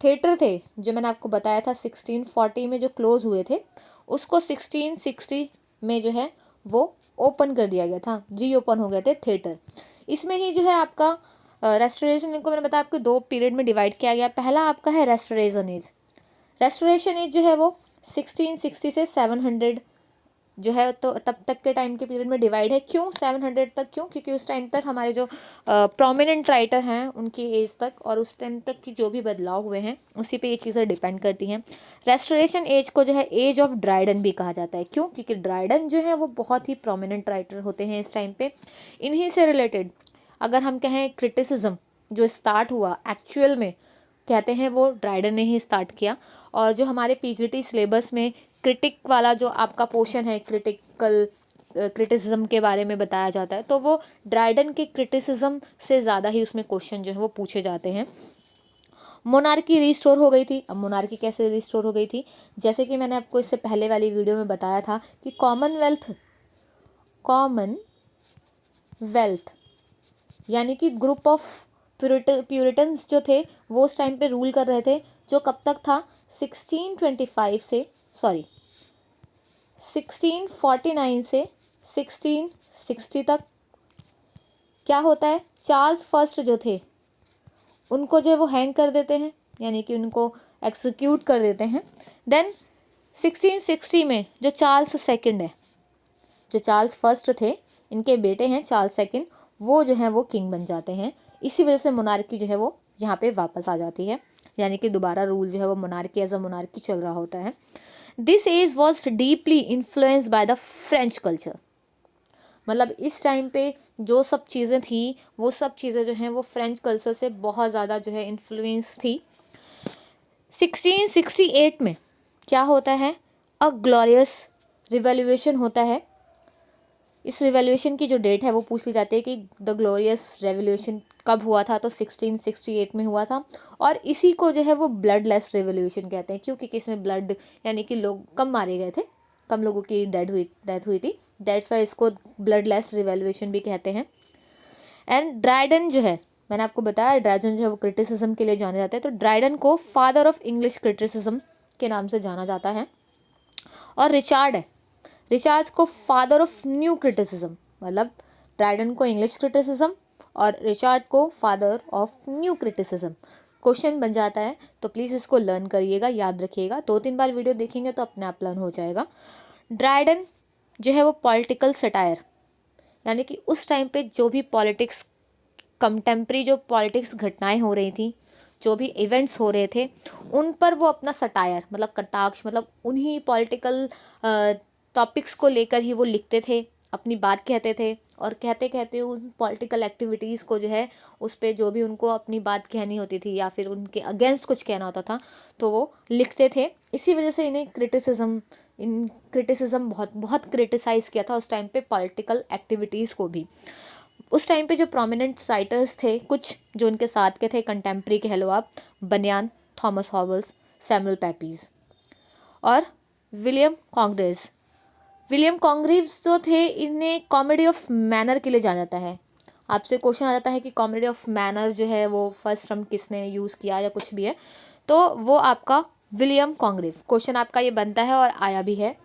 थिएटर थे जो मैंने आपको बताया था 1640 में जो क्लोज़ हुए थे उसको 1660 में जो है वो ओपन कर दिया गया था, रीओपन हो गए थे थिएटर। इसमें ही जो है आपका रेस्टोरेशन को मैंने बताया आपको दो पीरियड में डिवाइड किया गया। पहला आपका है रेस्टोरेशन एज। रेस्टोरेशन एज जो है वो 1660 से 700 जो है तो तब तक के टाइम के पीरियड में डिवाइड है। क्यों 700 तक? क्यों? क्योंकि उस टाइम तक हमारे जो प्रोमिनेंट राइटर हैं उनकी एज तक और उस टाइम तक की जो भी बदलाव हुए हैं उसी पे ये चीज़ें डिपेंड करती हैं। रेस्टोरेशन एज को जो है एज ऑफ ड्राइडन भी कहा जाता है। क्यों? क्योंकि ड्राइडन जो है वो बहुत ही प्रोमिनेंट राइटर होते हैं इस टाइम पे। इन्हीं से रिलेटेड अगर हम कहें क्रिटिसिज्म जो स्टार्ट हुआ एक्चुअल में कहते हैं वो ड्राइडन ने ही स्टार्ट किया। और जो हमारे पीजीटी सिलेबस में क्रिटिक वाला जो आपका पोर्शन है क्रिटिसिज्म के बारे में बताया जाता है तो वो ड्राइडन के क्रिटिसिज्म से ज़्यादा ही उसमें क्वेश्चन जो है वो पूछे जाते हैं। मोनार्की रिस्टोर हो गई थी। अब मोनार्की कैसे रिस्टोर हो गई थी? जैसे कि मैंने आपको इससे पहले वाली वीडियो में बताया था कि कॉमनवेल्थ यानी कि ग्रुप ऑफ प्यूरिटन्स जो थे वो उस टाइम पे रूल कर रहे थे, जो कब तक था 1649 से 1660 तक। क्या होता है, चार्ल्स फर्स्ट जो थे उनको जो है वो हैंग कर देते हैं, यानी कि उनको एक्सिक्यूट कर देते हैं। देन 1660 में जो चार्ल्स सेकंड है, जो चार्ल्स फर्स्ट थे इनके बेटे हैं चार्ल्स सेकंड, वो जो है वो किंग बन जाते हैं। इसी वजह से मोनार्की जो है वो यहाँ पे वापस आ जाती है, यानी कि दोबारा रूल जो है वो मोनार्की एज अ मोनार्की चल रहा होता है। This age was deeply influenced by the French culture, मतलब इस टाइम पे जो सब चीज़ें थी वो सब चीज़ें जो हैं वो फ्रेंच कल्चर से बहुत ज़्यादा जो है इन्फ्लुएंस थी। 1668 में क्या होता है, अ ग्लोरियस रिवॉल्यूशन होता है। इस रिवॉल्यूशन की जो डेट है वो पूछ ली जाती है कि द ग्लोरियस रेवोल्यूशन कब हुआ था, तो 1668 में हुआ था। और इसी को जो है वो ब्लडलेस रेवोल्यूशन कहते हैं, क्योंकि इसमें ब्लड यानी कि लोग कम मारे गए थे, कम लोगों की डेथ हुई थी, दैट्स वाई इसको ब्लडलेस रिवॉल्यूशन भी कहते हैं। एंड ड्राइडन जो है, मैंने आपको बताया ड्राइडन जो है वो क्रिटिसिज्म के लिए जाने जाते हैं, तो ड्राइडन को फादर ऑफ इंग्लिश क्रिटिसिज्म के नाम से जाना जाता है। और रिचार्ड को फादर ऑफ न्यू क्रिटिसिज्म, मतलब ड्राइडन को इंग्लिश क्रिटिसिज्म और रिचार्ड को father of new criticism question बन जाता है। तो प्लीज़ इसको लर्न करिएगा, याद रखिएगा, 2-3 बार वीडियो देखेंगे तो अपने आप लर्न हो जाएगा। ड्राइडन जो है वो पॉलिटिकल सटायर, यानी कि उस टाइम पे जो भी पॉलिटिक्स कंटेम्प्रेरी जो पॉलिटिक्स घटनाएं हो रही थी, जो भी इवेंट्स हो रहे थे, उन पर वो अपना सटायर मतलब कटाक्ष मतलब उन्हीं पॉलिटिकल टॉपिक्स को लेकर ही वो लिखते थे, अपनी बात कहते थे, और कहते कहते उन पॉलिटिकल एक्टिविटीज़ को जो है उस पर जो भी उनको अपनी बात कहनी होती थी या फिर उनके अगेंस्ट कुछ कहना होता था तो वो लिखते थे। इसी वजह से इन क्रिटिसिज्म बहुत क्रिटिसाइज़ किया था उस टाइम पे पॉलिटिकल एक्टिविटीज़ को भी। उस टाइम पे जो प्रोमिनेंट राइटर्स थे कुछ जो उनके साथ के थे, कंटेम्प्रेरी कह लो आप, बनियान, थॉमस हॉवेल्स, सैमुअल पेपीज और विलियम कॉन्ग्रीव्स जो थे, इन्हें कॉमेडी ऑफ मैनर के लिए जाना जाता है। आपसे क्वेश्चन आ जाता है कि कॉमेडी ऑफ मैनर जो है वो फर्स्ट फ्रॉम किसने यूज़ किया या कुछ भी है, तो वो आपका विलियम कॉन्ग्रीव। क्वेश्चन आपका ये बनता है और आया भी है,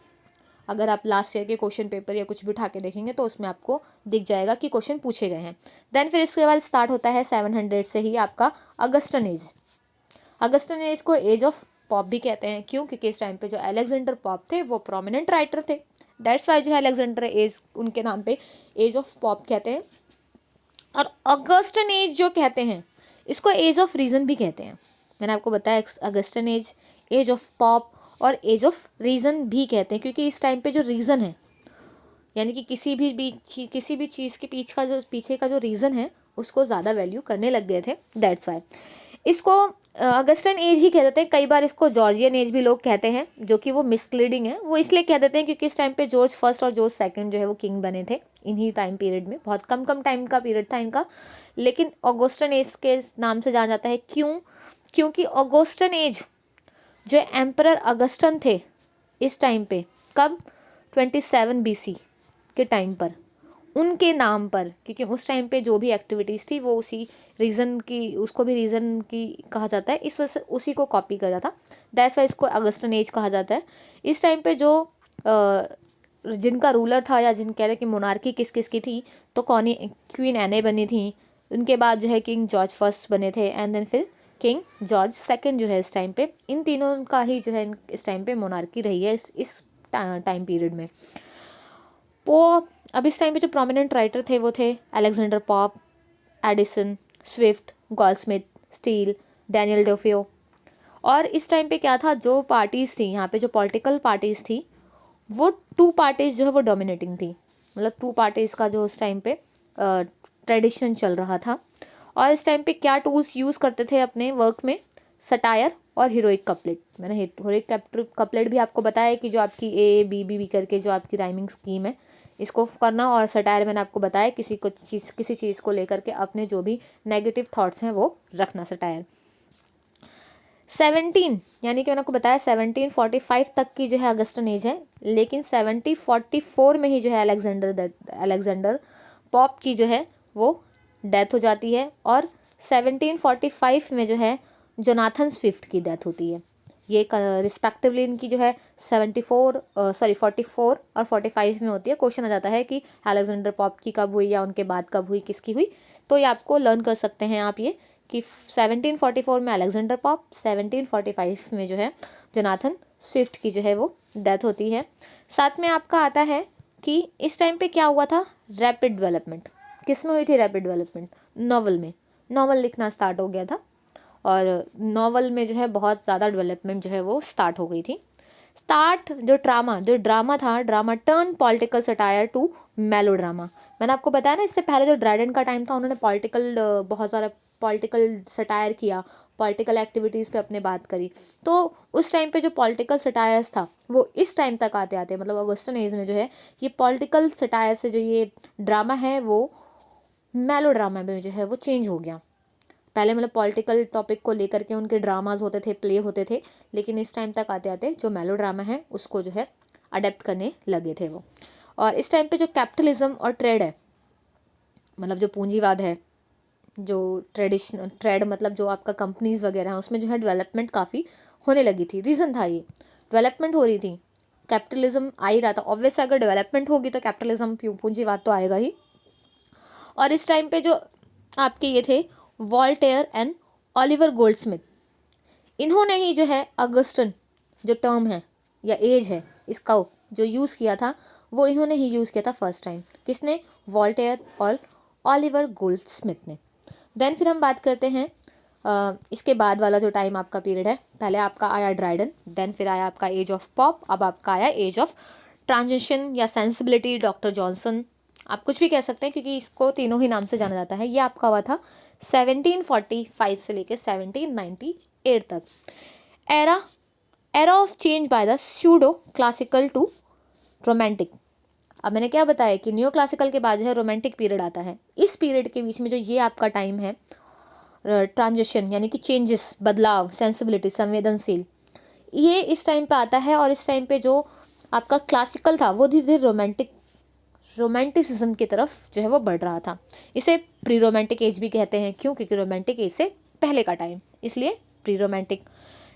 अगर आप लास्ट ईयर के क्वेश्चन पेपर या कुछ भी उठा के देखेंगे तो उसमें आपको दिख जाएगा कि क्वेश्चन पूछे गए हैं। देन फिर इसके बाद स्टार्ट होता है 700 से ही आपका अगस्टन एज को एज ऑफ पॉप भी कहते हैं। क्यों? क्योंकि इस टाइम पे जो अलेक्जेंडर पॉप थे वो प्रोमिनेंट राइटर थे, दैट्स वाई जो है अलेक्जेंडर एज उनके नाम पे एज ऑफ पॉप कहते हैं। और अगस्टन एज जो कहते हैं इसको एज ऑफ रीज़न भी कहते हैं। मैंने आपको बताया अगस्टन एज ऑफ पॉप और एज ऑफ रीज़न भी कहते हैं, क्योंकि इस टाइम पे जो रीज़न है यानी कि किसी भी चीज़ के पीछे का जो रीज़न है उसको ज़्यादा वैल्यू करने लग गए थे, दैट्स वाई इसको अगस्टन एज ही कह देते हैं। कई बार इसको जॉर्जियन एज भी लोग कहते हैं, जो कि वो मिसलीडिंग है। वो इसलिए कह देते हैं क्योंकि इस टाइम पे जॉर्ज फर्स्ट और जॉर्ज सेकंड जो है वो किंग बने थे इन्हीं टाइम पीरियड में, बहुत कम टाइम का पीरियड था इनका, लेकिन ऑगस्टन एज के नाम से जाना जाता है। क्योंकि ऑगस्टन एज जो एम्परर अगस्टन थे इस टाइम पे, कब, 27 BC के टाइम पर, उनके नाम पर, क्योंकि उस टाइम पे जो भी एक्टिविटीज़ थी वो उसी रीज़न की, उसको भी रीज़न की कहा जाता है, इस वजह से उसी को कॉपी कर जाता, दैट्स वाई इसको अगस्टन एज कहा जाता है। इस टाइम पे जो जिनका रूलर था या जिन कह रहे कि मोनार्की किस किस की थी, तो क्वीन एने बनी थी, उनके बाद जो है किंग जॉर्ज फर्स्ट बने थे, एंड देन फिर किंग जॉर्ज सेकंड जो है इस टाइम पे, इन तीनों का ही जो है इस टाइम पे मोनार्की रही है इस टाइम पीरियड में। वो अब इस टाइम पे जो प्रोमिनेंट राइटर थे वो थे Alexander Pope, Edison, Swift, Goldsmith, steel, Daniel Dafoe. और इस टाइम पे क्या था, जो पार्टीज़ थी यहाँ पे, जो पॉलिटिकल पार्टीज़ थी वो 2 पार्टीज़ जो है वो डोमिनेटिंग थी, मतलब 2 पार्टीज़ का जो उस टाइम पे ट्रेडिशन चल रहा था। और इस टाइम पे क्या टूल्स यूज़ करते थे अपने वर्क में, सटायर और हीरोइक कपलेट। मैंने हीरोइक कपलेट भी आपको बताया कि जो आपकी ए बी बी बी करके जो आपकी राइमिंग स्कीम है इसको करना, और सटायर मैंने आपको बताया किसी चीज़ को लेकर के अपने जो भी नेगेटिव थॉट्स हैं वो रखना, सटायर। 17 यानी कि मैंने आपको बताया 1745 तक की जो है अगस्टन एज है, लेकिन 1744 में ही जो है अलेक्जेंडर पॉप की जो है वो डेथ हो जाती है, और 1745 में जो है जोनाथन स्विफ्ट की डेथ होती है। ये रिस्पेक्टिवली इनकी जो है 44 और 45 में होती है। क्वेश्चन आ जाता है कि अलेक्जेंडर पॉप की कब हुई या उनके बाद कब हुई, किसकी हुई, तो ये आपको लर्न कर सकते हैं आप ये कि 1744 में अलेक्जेंडर पॉप, 1745 में जो है जोनाथन स्विफ्ट की जो है वो डेथ होती है। साथ में आपका आता है कि इस टाइम पे क्या हुआ था, रैपिड डेवलपमेंट। किस में हुई थी रैपिड डेवलपमेंट? नॉवल में। नॉवल लिखना स्टार्ट हो गया था और नॉवल में जो है बहुत ज़्यादा डेवलपमेंट जो है वो स्टार्ट हो गई थी। जो ड्रामा था, drama turn political satire to melodrama. मैंने आपको बताया ना इससे पहले जो ड्राइडन का टाइम था उन्होंने बहुत सारा पॉलिटिकल सटायर किया, पॉलिटिकल एक्टिविटीज़ पे अपने बात करी, तो उस टाइम पे जो पॉलिटिकल सटायर्स था वो इस टाइम तक आते आते मतलब ऑगस्टन एज में जो है ये पॉलिटिकल सटायर से जो ये ड्रामा है वो मेलो ड्रामा में जो है वो चेंज हो गया। पहले मतलब पॉलिटिकल टॉपिक को लेकर के उनके ड्रामाज होते थे, प्ले होते थे, लेकिन इस टाइम तक आते आते जो मेलो ड्रामा है उसको जो है अडेप्ट करने लगे थे वो। और इस टाइम पे जो कैपिटलिज्म और ट्रेड है, मतलब जो पूंजीवाद है, जो ट्रेडिशनल ट्रेड मतलब जो आपका कंपनीज वगैरह है उसमें जो है डेवलपमेंट काफ़ी होने लगी थी। रीज़न था ये, डेवलपमेंट हो रही थी, कैपिटलिज्म आ ही रहा था। ऑब्वियस अगर डेवलपमेंट होगी तो कैपिटलिज्म पूंजीवाद तो आएगा ही। और इस टाइम पे जो आपके ये थे वॉल्टेयर एंड ओलिवर गोल्डस्मिथ, इन्होंने ही जो है ऑगस्टन जो टर्म है या एज है इसका जो यूज़ किया था वो इन्होंने ही यूज़ किया था फर्स्ट टाइम। किसने? वॉल्टेयर और ओलिवर गोल्डस्मिथ ने। देन फिर हम बात करते हैं इसके बाद वाला जो टाइम आपका पीरियड है। पहले आपका आया ड्राइडन, देन फिर आया आपका एज ऑफ पॉप, अब आपका आया एज ऑफ ट्रांजिशन या सेंसिबिलिटी, डॉक्टर जॉनसन, आप कुछ भी कह सकते हैं क्योंकि इसको तीनों ही नाम से जाना जाता है। ये आपका हुआ था 1745 से लेकर 1798 तक। Era of change by the pseudo classical to romantic. अब मैंने क्या बताया कि न्यू क्लासिकल के बाद जो है रोमांटिक पीरियड आता है। इस पीरियड के बीच में जो ये आपका टाइम है ट्रांजिशन यानी कि चेंजेस, बदलाव, सेंसिबिलिटी, संवेदनशील, ये इस टाइम पे आता है। और इस टाइम पे जो आपका क्लासिकल था वो धीरे धीरे रोमांटिसिज्म की तरफ जो है वो बढ़ रहा था। इसे प्री रोमांटिक एज भी कहते हैं। क्यों? क्योंकि रोमांटिक एज से पहले का टाइम, इसलिए प्री रोमांटिक।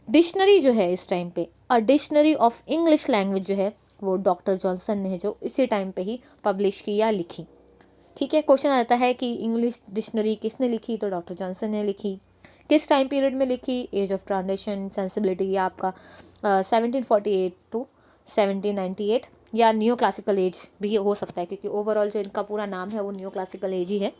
डिक्शनरी जो है इस टाइम पे, a dictionary of English language जो है वो डॉक्टर जॉनसन ने जो इसी टाइम पे ही पब्लिश की या लिखी। ठीक है, क्वेश्चन आता है कि इंग्लिश डिक्शनरी किसने लिखी? तो डॉक्टर जॉनसन ने लिखी। किस टाइम पीरियड में लिखी? एज ऑफ ट्रांजिशन, सेंसिबिलिटी, या आपका 1748 टू 1798, या न्यू क्लासिकल एज भी हो सकता है क्योंकि ओवरऑल जो इनका पूरा नाम है वो न्यू क्लासिकल एज ही है।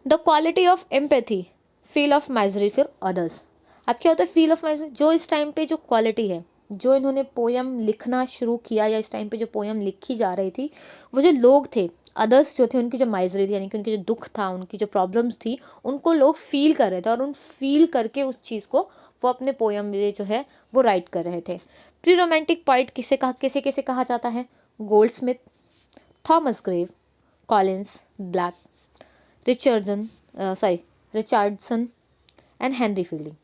The quality of empathy, feel of misery for others. अब क्या होता है फील ऑफ माइजरी? जो इस टाइम पे जो क्वालिटी है, जो इन्होंने पोयम लिखना शुरू किया या इस टाइम पे जो पोयम लिखी जा रही थी, वो जो लोग थे, अदर्स जो थे, उनकी जो माइजरी थी यानी कि उनकी जो दुख था, उनकी जो प्रॉब्लम्स थी, उनको लोग फील कर रहे थे और उन फील करके उस चीज़ को वो अपने पोयम में जो है वो राइट कर रहे थे। प्री रोमांटिक पोइट किसे कहा जाता है? Goldsmith, Thomas Gray, Collins, Blake, Richardson and Henry Fielding,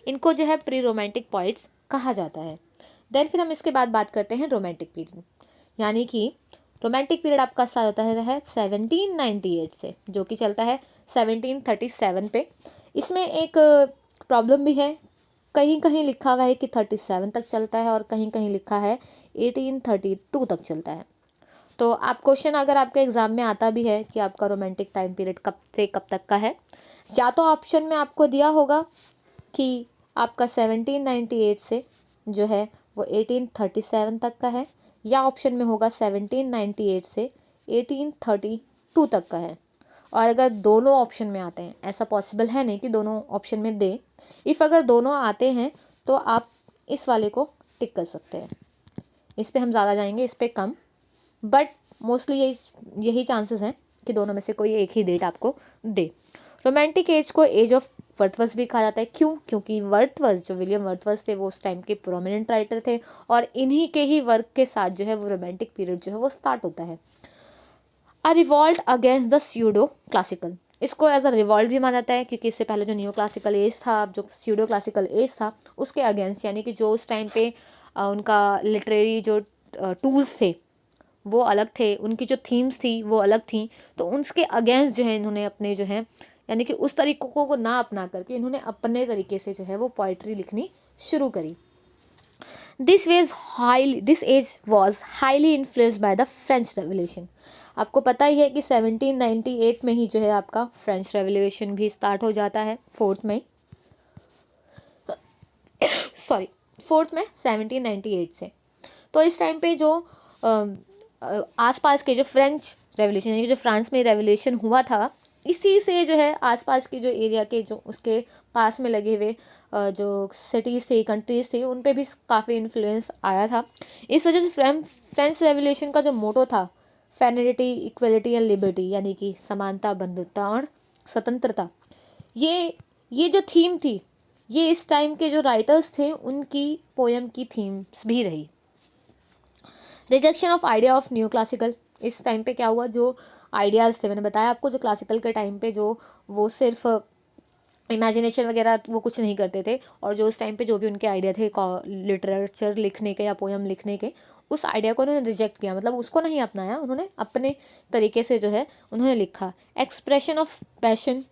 इनको जो है प्री रोमांटिक पोइट्स कहा जाता है। देन फिर हम इसके बाद बात करते हैं रोमांटिक पीरियड, यानी कि रोमांटिक पीरियड आपका स्टार्ट होता है 1798 से, जो कि चलता है 1737 पे। इसमें एक प्रॉब्लम भी है, कहीं कहीं लिखा हुआ है कि 37 तक चलता है और कहीं कहीं लिखा है 1832 तक चलता है। तो आप क्वेश्चन अगर आपके एग्जाम में आता भी है कि आपका रोमांटिक टाइम पीरियड कब से कब तक का है, या तो ऑप्शन में आपको दिया होगा कि आपका 1798 से जो है वो 1837 तक का है, या ऑप्शन में होगा 1798 से 1832 तक का है। और अगर दोनों ऑप्शन में आते हैं, ऐसा पॉसिबल है नहीं कि दोनों ऑप्शन में दें, इफ़ अगर दोनों आते हैं तो आप इस वाले को टिक कर सकते हैं। इस पे हम ज़्यादा जाएंगे, इस पे कम, बट मोस्टली यही चांसेस हैं कि दोनों में से कोई एक ही डेट आपको दे। रोमांटिक एज को एज ऑफ वर्थवर्थ भी कहा जाता है। क्यों? क्योंकि वर्थवर्थ जो विलियम वर्थवर्थ थे वो उस टाइम के प्रोमिनेंट राइटर थे और इन्हीं के ही वर्क के साथ जो है वो रोमांटिक पीरियड जो है वो स्टार्ट होता है। A revolt against the pseudo classical, इसको एज अ रिवॉल्ट भी माना जाता है क्योंकि इससे पहले जो न्यू क्लासिकल एज था, जो स्यूडो क्लासिकल एज था, उसके अगेंस्ट, यानी कि जो उस टाइम पे उनका लिटरेरी जो टूल्स थे वो अलग थे, उनकी जो थीम्स थी वो अलग थी, तो उसके अगेंस्ट जो है इन्होंने अपने जो है यानी कि उस तरीक़ों को ना अपना करके इन्होंने अपने तरीके से जो है वो पोइट्री लिखनी शुरू करी। This age was highly influenced by the French revolution. आपको पता ही है कि 1798 में ही जो है आपका फ्रेंच रेवोल्यूशन भी स्टार्ट हो जाता है, 4 मई 1798 से। तो इस टाइम पे जो आसपास के जो फ्रेंच रेवोल्यूशन यानी कि जो फ्रांस में रेवोल्यूशन हुआ था, इसी से जो है आसपास के जो एरिया के जो उसके पास में लगे हुए जो सिटीज़ थी, कंट्रीज़ थी, उन पे भी काफ़ी इन्फ्लुएंस आया था। इस वजह से फ्रेंच रेवोल्यूशन का जो मोटो था फेनिटी, इक्वलिटी एंड लिबर्टी, यानी कि समानता, बंधुता और स्वतंत्रता, ये ये जो थीम थी, ये इस टाइम के जो राइटर्स थे उनकी पोएम की थीम्स भी रही। Rejection of idea of new classical, इस टाइम पे क्या हुआ, जो आइडियाज़ थे, मैंने बताया आपको, जो क्लासिकल के टाइम पे जो वो सिर्फ इमेजिनेशन वगैरह वो कुछ नहीं करते थे, और जो उस टाइम पे जो भी उनके आइडिया थे लिटरेचर लिखने के या पोएम लिखने के, उस आइडिया को उन्होंने रिजेक्ट किया, मतलब उसको नहीं अपनाया, उन्होंने अपने तरीके से जो है उन्होंने लिखा। Expression of passion,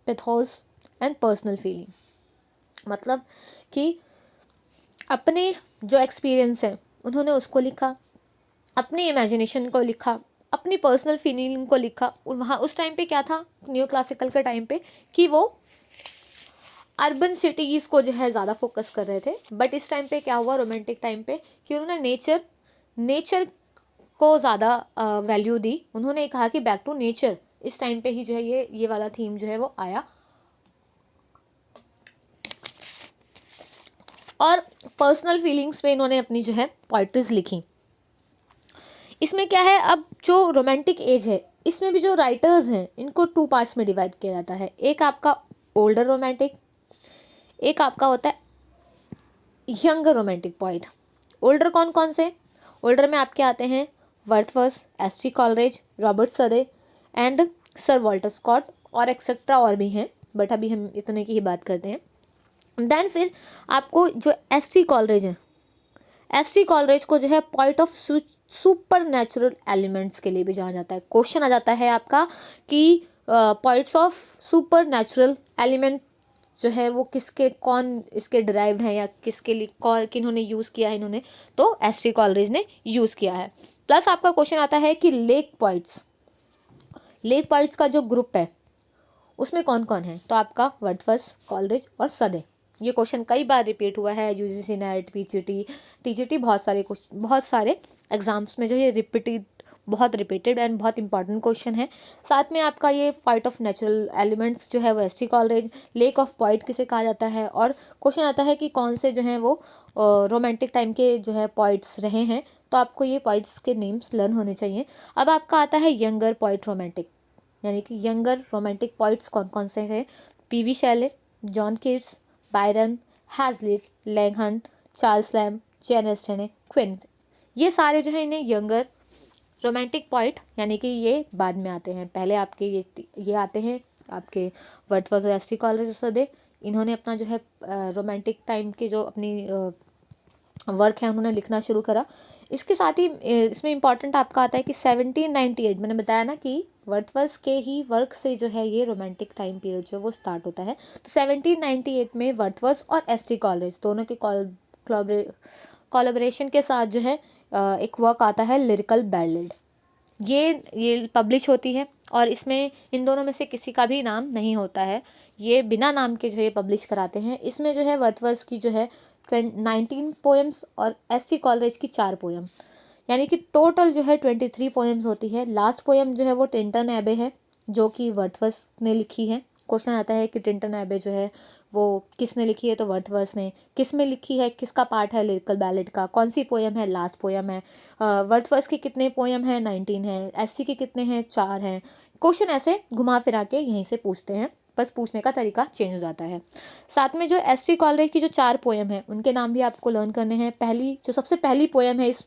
pathos and personal feeling, मतलब कि अपने जो एक्सपीरियंस है उन्होंने उसको लिखा, अपनी इमेजिनेशन को लिखा, अपनी पर्सनल फीलिंग को लिखा। वहाँ उस टाइम पे क्या था न्यू क्लासिकल के टाइम पे, कि वो अर्बन सिटीज़ को जो है ज़्यादा फोकस कर रहे थे, बट इस टाइम पे क्या हुआ रोमांटिक टाइम पे, कि उन्होंने नेचर को ज़्यादा वैल्यू दी। उन्होंने कहा कि बैक टू नेचर, इस टाइम पे ही जो है ये वाला थीम जो है वो आया। और पर्सनल फीलिंग्स पे इन्होंने अपनी जो है पोइट्रीज लिखी। इसमें क्या है, अब जो रोमांटिक एज है इसमें भी जो राइटर्स हैं इनको 2 पार्ट्स में डिवाइड किया जाता है। एक आपका ओल्डर रोमांटिक, एक आपका होता है यंगर रोमांटिक पोइट। ओल्डर कौन कौन से, ओल्डर में आपके आते हैं Wordsworth, S T. Coleridge, Robert Southey and Sir Walter Scott, और एक्सेट्रा और भी हैं, बट अभी हम इतने की ही बात करते हैं। देन फिर आपको जो एस.टी. कॉलरेज है, एस.टी. कॉलरेज को जो है point of super natural elements के लिए भी जाना जाता है। क्वेश्चन आ जाता है आपका कि points of super natural element जो है वो किसके, कौन इसके डिराइव्ड है, या किसके लिए कौन किन्होंने यूज़ किया है इन्होंने, तो एस.टी. कॉलरेज ने यूज़ किया है। प्लस आपका क्वेश्चन आता है कि लेक पॉइंट्स का जो ग्रुप है उसमें कौन कौन है, तो आपका वर्ड्सवर्थ, कॉलरेज और सदे। ये क्वेश्चन कई बार रिपीट हुआ है, यूजीसी नेट, पीजीटी, टीजीटी, बहुत सारे एग्जाम्स में जो ये बहुत रिपीटेड एंड बहुत इंपॉर्टेंट क्वेश्चन है। साथ में आपका ये पॉइंट ऑफ नेचुरल एलिमेंट्स जो है वो ST. Coleridge, lake of point किसे कहा जाता है, और क्वेश्चन आता है कि कौन से जो हैं वो रोमांटिक टाइम के जो है पॉइंट्स रहे हैं, तो आपको ये पॉइंट्स के नेम्स लर्न होने चाहिए। अब आपका आता है यंगर पॉइंट रोमांटिक, यानी कि यंगर रोमांटिक पॉइंट्स कौन कौन से हैं, P V. Shelley, John Keats, Byron, Hazlitt, Leigh Hunt, Charles Lamb, Jane Austen, Quincey, ये सारे जो है इन्हें यंगर रोमांटिक पॉइंट, यानी कि ये बाद में आते हैं। पहले आपके ये आते हैं आपके वर्ड्सवर्थ, एस.टी. कॉलरेज, सदे, इन्होंने अपना जो है रोमांटिक टाइम के जो अपनी वर्क है उन्होंने लिखना शुरू करा। इसके साथ ही इसमें इंपॉर्टेंट आपका आता है कि 1798, मैंने बताया ना कि वर्ड्सवर्थ के ही वर्क से जो है ये रोमांटिक टाइम पीरियड जो वो स्टार्ट होता है। तो 1798 में वर्ड्सवर्थ और एस.टी. कॉलरेज दोनों के कोलैबोरेशन के साथ जो है एक वर्क आता है लिरिकल बैलेड, ये पब्लिश होती है, और इसमें इन दोनों में से किसी का भी नाम नहीं होता है, ये बिना नाम के जो है पब्लिश कराते हैं। इसमें जो है वर्ड्सवर्थ की जो है 19 पोएम्स और एस.टी. कॉलरेज की 4 पोएम, यानी कि टोटल जो है 23 पोएम्स होती है। लास्ट पोएम जो है वो टिंटन एबे है, जो कि वर्ड्सवर्थ ने लिखी है। क्वेश्चन आता है कि टिंटन एबे जो है वो किसने लिखी है, तो वर्ड्सवर्थ ने। किस में लिखी है, किसका पार्ट है लिरिकल बैलेड का, कौन सी पोएम है, लास्ट पोएम है। वर्ड्सवर्थ के कितने पोएम हैं, 19 हैं, एस.टी. के कितने हैं, 4 हैं। क्वेश्चन ऐसे घुमा फिरा के यहीं से पूछते हैं, बस पूछने का तरीका चेंज हो जाता है। साथ में जो एस.टी. कॉलरेज की जो 4 पोएम है उनके नाम भी आपको लर्न करने हैं। पहली जो सबसे पहली पोएम है इस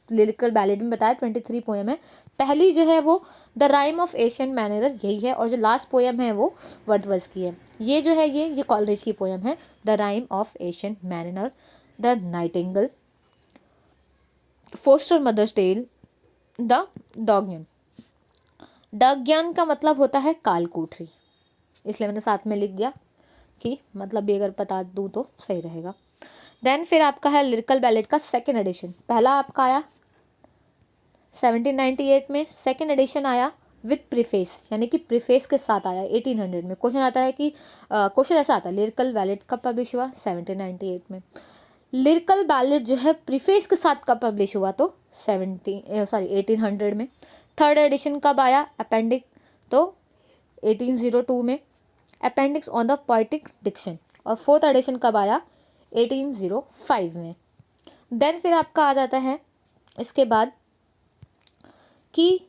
लिरिकल बैलेड में, बताया 23 पोएम है, पहली जो है वो द राइम ऑफ एशियन मैनरर यही है, और जो लास्ट पोएम है वो वर्ड्सवर्थ की है। ये जो है ये कॉलरेज की पोएम है, the rime of ancient mariner, the nightingale, foster mother's tale, the dungeon. Dungeon का मतलब होता है कालकोठरी, इसलिए मैंने साथ में लिख दिया कि मतलब भी अगर बता दूँ तो सही रहेगा। देन फिर आपका है लिरिकल बैलेड का सेकेंड एडिशन। पहला आपका आया 1798 में, सेकेंड एडिशन आया विद प्रीफेस, यानी कि प्रीफेस के साथ आया 1800 में। क्वेश्चन आता है कि क्वेश्चन ऐसा आता है लिरिकल बैलेड कब पब्लिश हुआ, 1798 में। लिरिकल बैलेड जो है प्रीफेस के साथ कब पब्लिश हुआ, तो 1800 में। थर्ड एडिशन कब आया, अपेंडिक्स, तो 1802 में, appendix on the poetic diction. और फोर्थ एडिशन कब आया, 1805 में। देन फिर आपका आ जाता है इसके बाद कि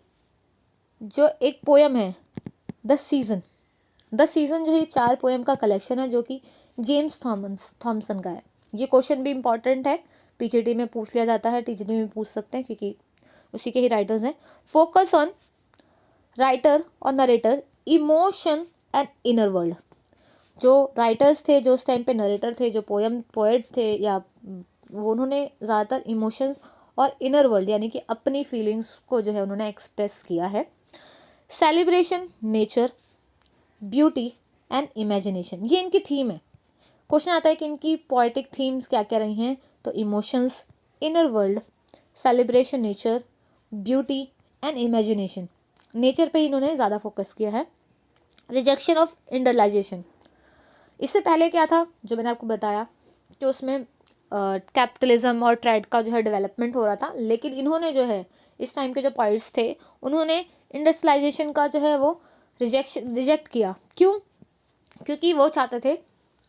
जो एक पोएम है द सीजन, द सीजन जो है 4 पोएम का कलेक्शन है जो कि जेम्स थॉमसन का है। ये क्वेश्चन भी इंपॉर्टेंट है, पीजीटी में पूछ लिया जाता है, टीजीटी में पूछ सकते हैं क्योंकि उसी के ही राइटर्स हैं। फोकस ऑन राइटर और narrator emotion and inner world. जो राइटर्स थे, जो उस टाइम पे नरेटर थे, जो पोएट थे, या वो उन्होंने ज़्यादातर इमोशंस और इनर वर्ल्ड यानी कि अपनी फीलिंग्स को जो है उन्होंने एक्सप्रेस किया है। Celebration, nature, beauty and imagination, ये इनकी थीम है। क्वेश्चन आता है कि इनकी पोएटिक थीम्स क्या क्या रही हैं, तो emotions, inner world, celebration, nature, beauty and imagination. Nature पे ही इन्होंने ज़्यादा फोकस किया है। रिजेक्शन ऑफ इंडस्ट्रियलाइजेशन, इससे पहले क्या था जो मैंने आपको बताया कि उसमें कैपिटलिज्म और ट्रेड का जो है डेवलपमेंट हो रहा था, लेकिन इन्होंने जो है इस टाइम के जो पॉइंट्स थे उन्होंने इंडस्ट्रियलाइजेशन का जो है वो रिजेक्ट किया। क्यों? क्योंकि वो चाहते थे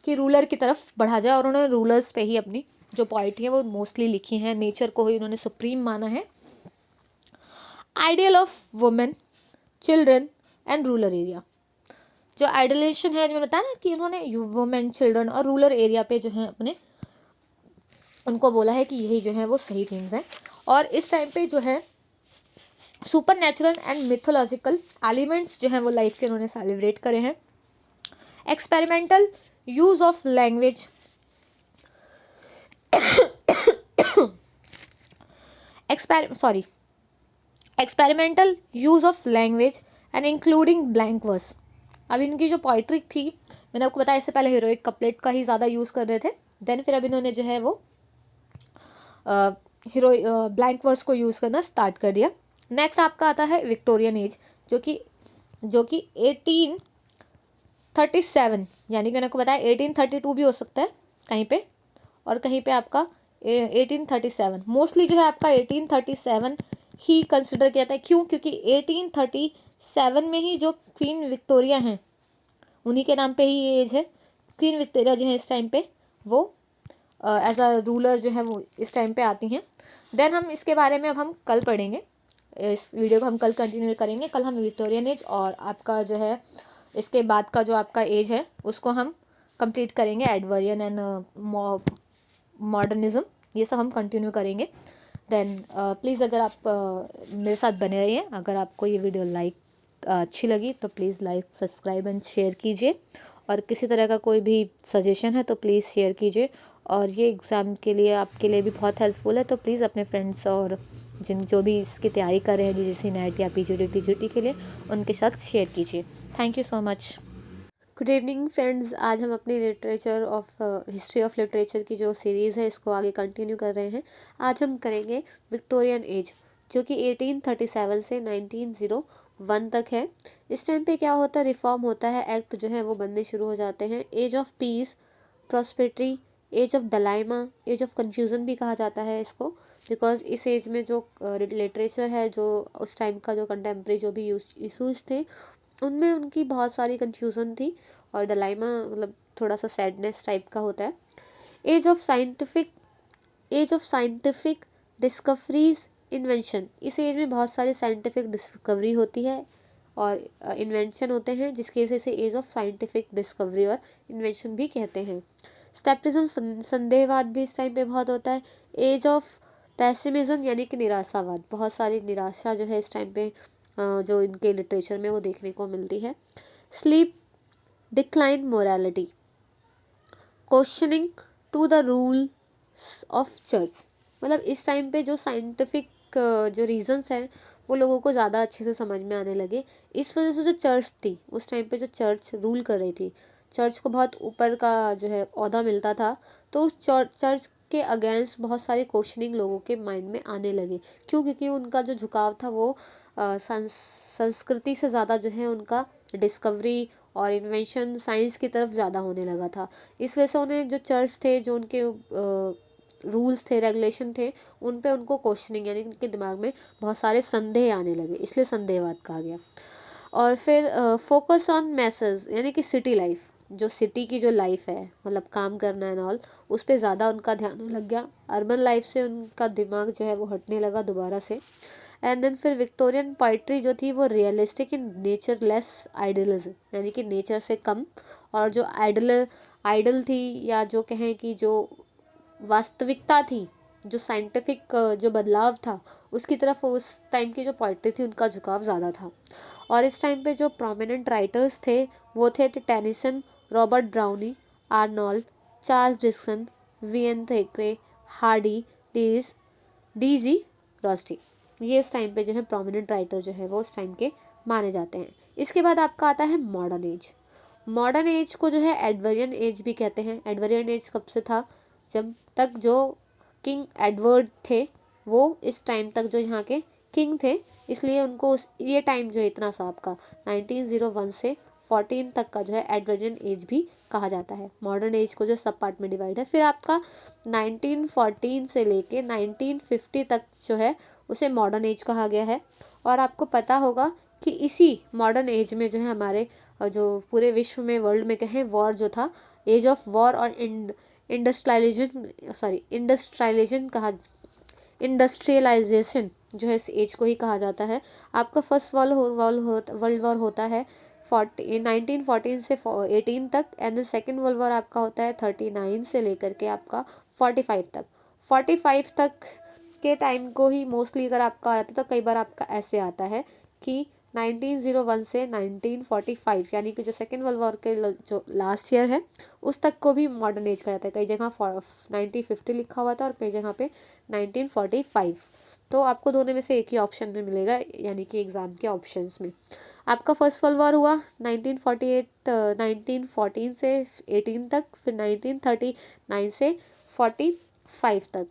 कि रूलर की तरफ बढ़ा जाए, और उन्होंने रूलर्स पे ही अपनी जो पोइट्री है वो मोस्टली लिखी हैं। नेचर को ही उन्होंने सुप्रीम माना है। Ideal of women, children and rural area, जो आइडलेशन है जो मैंने बताया ना कि उन्होंने वुमेन, चिल्ड्रन और रूरल एरिया पे जो है अपने उनको बोला है कि यही जो है वो सही थिंग्स हैं। और इस टाइम पे जो है supernatural and mythological elements जो हैं वो लाइफ के उन्होंने सेलिब्रेट करे हैं। Experimental use of language, experimental use of language and including blank verse. अब इनकी जो पोइट्री थी, मैंने आपको बताया इससे पहले हीरोइक कपलेट का ही ज़्यादा यूज़ कर रहे थे, देन फिर अब इन्होंने जो है वो ब्लैंक वर्स को यूज़ करना स्टार्ट कर दिया। नेक्स्ट आपका आता है विक्टोरियन एज, जो कि 1837, यानी कि मैंने आपको बताया 1832 भी हो सकता है कहीं पे, और कहीं पे आपका 1837, मोस्टली जो है आपका 1837 ही कंसिडर किया जाता है। क्यों? क्योंकि 1837 में ही जो क्वीन विक्टोरिया हैं उन्हीं के नाम पे ही ये एज है। क्वीन विक्टोरिया जो है इस टाइम पे वो एज अ रूलर जो है वो इस टाइम पे आती हैं। देन हम इसके बारे में अब हम कल पढ़ेंगे, इस वीडियो को हम कल कंटिन्यू करेंगे। कल हम विक्टोरियन एज और आपका जो है इसके बाद का जो आपका एज है उसको हम कंप्लीट करेंगे, एडवर्डियन एंड मॉडर्निज्म, ये सब हम कंटिन्यू करेंगे। देन प्लीज़ अगर आप मेरे साथ बने रहिए। अगर आपको ये वीडियो अच्छी लगी तो please like, subscribe and share कीजिए, और किसी तरह का कोई भी सजेशन है तो प्लीज़ शेयर कीजिए। और ये एग्ज़ाम के लिए आपके लिए भी बहुत हेल्पफुल है, तो प्लीज़ अपने फ्रेंड्स और जो भी इसकी तैयारी कर रहे हैं यूजीसी नेट या पीजीटी टीजीटी के लिए, उनके साथ शेयर कीजिए। Thank you so much. Good evening friends, आज हम अपनी literature of history of literature की जो सीरीज़ है इसको आगे कंटिन्यू कर रहे हैं। आज हम करेंगे विक्टोरियन एज, जो कि 1837 से 1901 तक है। इस टाइम पे क्या होता है, रिफॉर्म होता है, एक्ट जो है वो बनने शुरू हो जाते हैं। Age of peace, prosperity, age of dilemma, age of confusion भी कहा जाता है इसको, बिकॉज इस एज में जो लिटरेचर है, जो उस टाइम का जो कंटेम्प्रेरी जो भी इशूज़ थे उनमें उनकी बहुत सारी कन्फ्यूज़न थी, और डलाइमा मतलब थोड़ा सा सैडनेस टाइप का होता है। Age of scientific discoveries, invention, इस एज में बहुत सारी साइंटिफिक डिस्कवरी होती है और इन्वेंशन होते हैं, जिसकी वजह से एज ऑफ साइंटिफिक डिस्कवरी और इन्वेंशन भी कहते हैं। स्केप्टिसिज्म, संदेहवाद भी इस टाइम पे बहुत होता है। एज ऑफ पेसिमिज्म यानी कि निराशावाद, बहुत सारी निराशा जो है इस टाइम पे जो इनके लिटरेचर में वो देखने को मिलती है। Sleep, decline morality, questioning to the rules of church, मतलब इस टाइम पे जो साइंटिफिक जो रीजंस हैं वो लोगों को ज़्यादा अच्छे से समझ में आने लगे। इस वजह से जो चर्च थी उस टाइम पे, जो चर्च रूल कर रही थी, चर्च को बहुत ऊपर का जो है ओहदा मिलता था, तो उस चर्च के अगेंस्ट बहुत सारे क्वेश्चनिंग लोगों के माइंड में आने लगे। क्यों? क्योंकि उनका जो झुकाव था वो संस्कृति से ज़्यादा जो है उनका डिस्कवरी और इन्वेंशन, साइंस की तरफ ज़्यादा होने लगा था। इस वजह से उन्हें जो चर्च थे, जो उनके रूल्स थे, रेगुलेशन थे, उन पे उनको क्वेश्चनिंग यानी उनके दिमाग में बहुत सारे संदेह आने लगे, इसलिए संदेहवाद कहा गया। और फिर फोकस ऑन मैसेज यानी कि सिटी लाइफ, जो सिटी की जो लाइफ है, मतलब काम करना एंड ऑल, उस पर ज़्यादा उनका ध्यान लग गया। अर्बन लाइफ से उनका दिमाग जो है वो हटने लगा दोबारा से। एंड देन फिर विक्टोरियन पोइट्री जो थी वो realistic in nature, less idealism, यानी कि नेचर से कम, और जो आइडल थी या जो कहें कि जो वास्तविकता थी, जो साइंटिफिक जो बदलाव था उसकी तरफ उस टाइम की जो पोइट्री थी उनका झुकाव ज़्यादा था। और इस टाइम पे जो प्रोमिनेंट राइटर्स थे वो थे Tennyson, Robert Browning, Arnold, Charles Dickens, V N. Thackeray, Hardy, D G. Rossetti. ये इस टाइम पे जो है प्रोमिनेंट राइटर जो है वो उस टाइम के माने जाते हैं। इसके बाद आपका आता है मॉडर्न एज। मॉडर्न एज को जो है एडवर्डियन एज भी कहते हैं। एडवर्डियन एज कब से था, जब तक जो किंग एडवर्ड थे वो इस टाइम तक जो यहाँ के किंग थे, इसलिए उनको ये टाइम जो है इतना सा आपका 1901 से 14 तक का जो है एडवर्डियन एज भी कहा जाता है। मॉडर्न एज को जो सब पार्ट में डिवाइड है। फिर आपका 1914 से लेके 1950 तक जो है उसे मॉडर्न एज कहा गया है। और आपको पता होगा कि इसी मॉडर्न एज में जो है हमारे जो पूरे विश्व में, वर्ल्ड में कहें, वॉर जो था, एज ऑफ वॉर और इंडस्ट्रियलाइजेशन जो है इस एज को ही कहा जाता है। आपका फर्स्ट वर्ल्ड वॉर होता है 1914 से 18 तक, एंड सेकेंड वर्ल्ड वॉर आपका होता है 39 से लेकर के आपका 45 तक। 45 तक के टाइम को ही मोस्टली अगर आपका आता तो कई बार आपका ऐसे आता है कि 1901 से 1945, यानी कि जो सेकेंड वर्ल्ड वॉर के जो लास्ट ईयर है उस तक को भी मॉडर्न एज कहा जाता है। कई जगह 1950 लिखा हुआ था और कई जगह पे 1945। तो आपको दोनों में से एक ही ऑप्शन में मिलेगा, यानी कि एग्जाम के ऑप्शंस में। आपका फर्स्ट वर्ल्ड वॉर हुआ 1914 से 18 तक, फिर 1939 से 45 तक।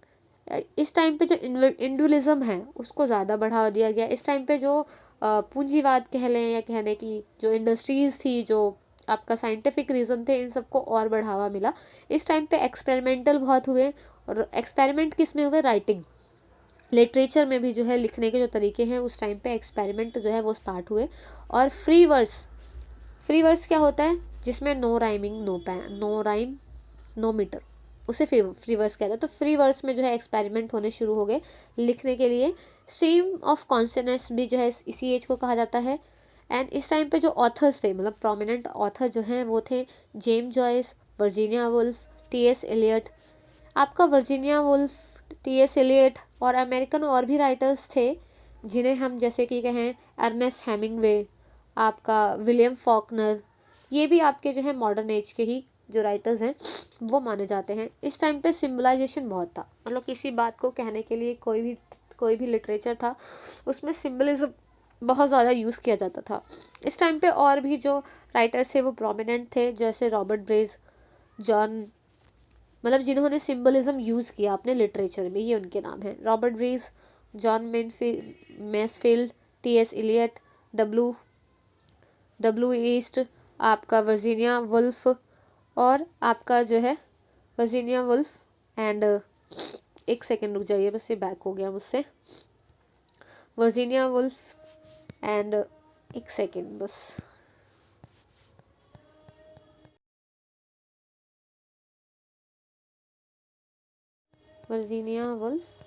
इस टाइम पे जो इंडिविजुअलिज्म है उसको ज़्यादा बढ़ावा दिया गया। इस टाइम पे जो पूंजीवाद कह लें या कहने की जो इंडस्ट्रीज़ थी, जो आपका साइंटिफिक रीज़न थे, इन सबको और बढ़ावा मिला। इस टाइम पे एक्सपेरिमेंटल बहुत हुए, और एक्सपेरिमेंट किस में हुए, राइटिंग, लिटरेचर में भी जो है लिखने के जो तरीके हैं उस टाइम पे एक्सपेरिमेंट जो है वो स्टार्ट हुए। और फ्री वर्स क्या होता है, जिसमें no rhyming, no rhyme, no metre, उसे फ्री वर्स कहते हैं। तो फ्री वर्स में जो है एक्सपेरिमेंट होने शुरू हो गए लिखने के लिए। स्ट्रीम ऑफ कॉन्शियसनेस भी जो है इसी एज को कहा जाता है। एंड इस टाइम पे जो ऑथर्स थे, मतलब प्रोमिनेंट ऑथर जो हैं वो थे James Joyce, Virginia Woolf, T S. Eliot. आपका वर्जीनिया वुल्फ, टी.एस. एलियट और अमेरिकन और भी राइटर्स थे जिन्हें हम जैसे कि कहें अर्नेस्ट हेमिंगवे, आपका विलियम फॉकनर, ये भी आपके जो है मॉडर्न एज के ही जो राइटर्स हैं वो माने जाते हैं। इस टाइम पे सिम्बलाइजेशन बहुत था, मतलब किसी बात को कहने के लिए कोई भी लिटरेचर था उसमें सिम्बलिज्म बहुत ज़्यादा यूज़ किया जाता था। इस टाइम पे और भी जो राइटर्स थे वो प्रोमिनेंट थे, जैसे रॉबर्ट ब्रेज, जॉन, मतलब जिन्होंने सिम्बलिज्म यूज़ किया अपने लिटरेचर में, ये उनके नाम हैं। Robert Bridges, John Masefield, T S. Eliot, W ईस्ट, आपका वर्जीनिया वुल्फ, और आपका जो है वर्जीनिया वुल्फ एंड एक सेकेंड रुक जाइए, बस ये बैक हो गया मुझसे। वर्जीनिया वुल्फ एंड एक सेकेंड बस, वर्जीनिया वुल्फ,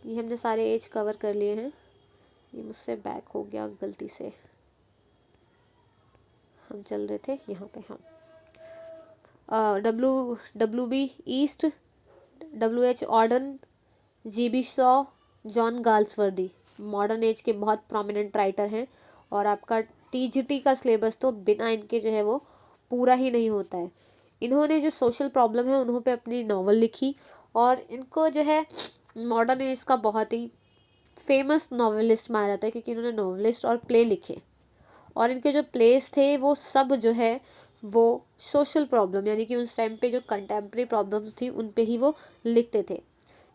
ये हमने सारे एज कवर कर लिए हैं। ये मुझसे बैक हो गया गलती से, हम चल रहे थे यहाँ पे। हम डब्ल्यू बी ईस्ट, W.H. Auden, G.B. Shaw, John Galsworthy modern age के बहुत प्रोमिनेंट राइटर हैं। और आपका TGT का सिलेबस तो बिना इनके जो है वो पूरा ही नहीं होता है। इन्होंने जो सोशल प्रॉब्लम है उन्हों पे अपनी नॉवल लिखी, और इनको जो है मॉडर्न एज का बहुत ही फेमस नॉवेलिस्ट माना जाता है, क्योंकि इन्होंने नॉवेलिस्ट और प्ले लिखे, और इनके जो प्लेस थे वो सब जो है वो सोशल प्रॉब्लम, यानी कि उस टाइम पे जो कंटेम्प्रेरी प्रॉब्लम्स थी उन पे ही वो लिखते थे।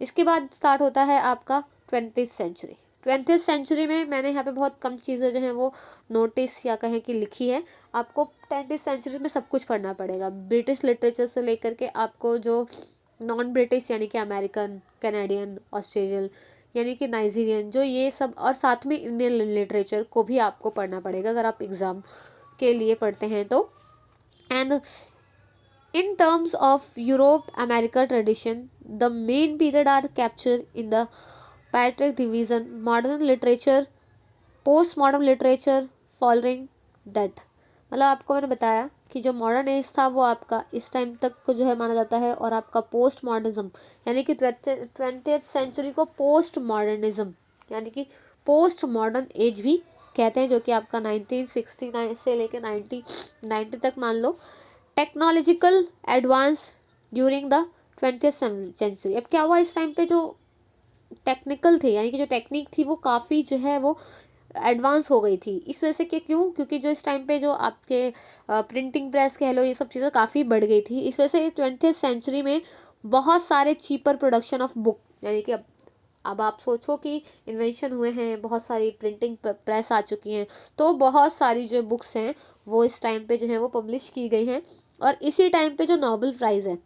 इसके बाद स्टार्ट होता है आपका 20th सेंचुरी। 20th सेंचुरी में मैंने यहाँ पे बहुत कम चीज़ें जो हैं वो नोटिस या कहें कि लिखी है। आपको 20th सेंचुरी में सब कुछ पढ़ना पड़ेगा, ब्रिटिश लिटरेचर से लेकर के आपको जो नॉन ब्रिटिश यानी कि अमेरिकन, कैनेडियन, ऑस्ट्रेलियन यानी कि नाइजीरियन, जो ये सब, और साथ में इंडियन लिटरेचर को भी आपको पढ़ना पड़ेगा अगर आप एग्ज़ाम के लिए पढ़ते हैं तो। And In terms of Europe America tradition, the main period are captured in the Patrick division, modern literature, post modern literature following that. मतलब आपको मैंने बताया कि जो मॉडर्न एज था वो आपका इस टाइम तक को जो है माना जाता है, और आपका पोस्ट मॉडर्निज्म यानी कि 20th सेंचुरी को पोस्ट मॉडर्निज्म यानी कि पोस्ट मॉडर्न एज भी कहते हैं, जो कि आपका 1969 से लेकर 1990 तक मान लो। Technological advance during the 20th century. अब क्या हुआ इस टाइम पे, जो टेक्निकल थे यानी कि जो टेक्निक थी वो काफ़ी जो है वो एडवांस हो गई थी। इस वजह से कि क्यों, क्योंकि जो इस टाइम पे जो आपके प्रिंटिंग प्रेस कह लो, ये सब चीज़ें काफ़ी बढ़ गई थी। इस वजह से 20th सेंचुरी में बहुत सारे चीपर प्रोडक्शन ऑफ बुक, यानी कि अब आप सोचो कि इन्वेंशन हुए हैं, बहुत सारी प्रिंटिंग प्रेस आ चुकी हैं, तो बहुत सारी जो बुक्स हैं वो इस टाइम पे जो है वो पब्लिश की गई हैं। और इसी टाइम पे जो नोबेल प्राइज़ है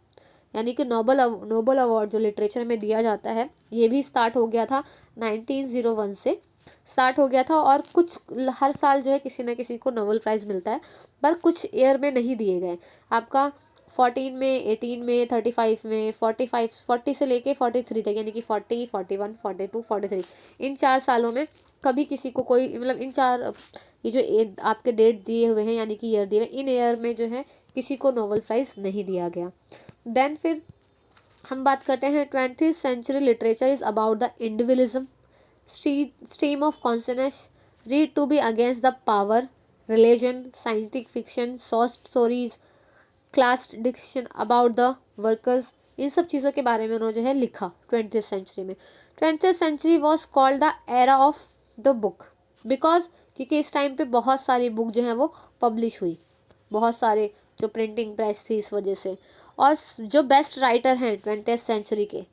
यानी कि नोबल अवार्ड जो लिटरेचर में दिया जाता है, ये भी स्टार्ट हो गया था 1901 से स्टार्ट हो गया था। और कुछ हर साल जो है किसी न किसी को नोबेल प्राइज़ मिलता है, पर कुछ ईयर में नहीं दिए गए। आपका 14 में, 18 में, 35 में, 40 से लेके 43 तक, यानी कि 40, 41, 42, 43, इन 4 सालों में कभी किसी को कोई, मतलब इन 4 ये जो आपके डेट दिए हुए हैं यानी कि ईयर दिए हुए, इन ईयर में जो है किसी को नोबेल प्राइज़ नहीं दिया गया। देन फिर हम बात करते हैं 20th century literature is about the individualism, stream of consciousness, read to be against the power, religion, scientific fiction, short stories, class diction about the workers, इन सब चीज़ों के बारे में उन्होंने जो है लिखा 20th सेंचुरी में। 20th century was called the era of the book, because क्योंकि इस टाइम पे बहुत सारी बुक जो है वो पब्लिश हुई, बहुत सारे जो प्रिंटिंग प्रेस थी इस वजह से। और जो बेस्ट राइटर हैं 20th सेंचुरी के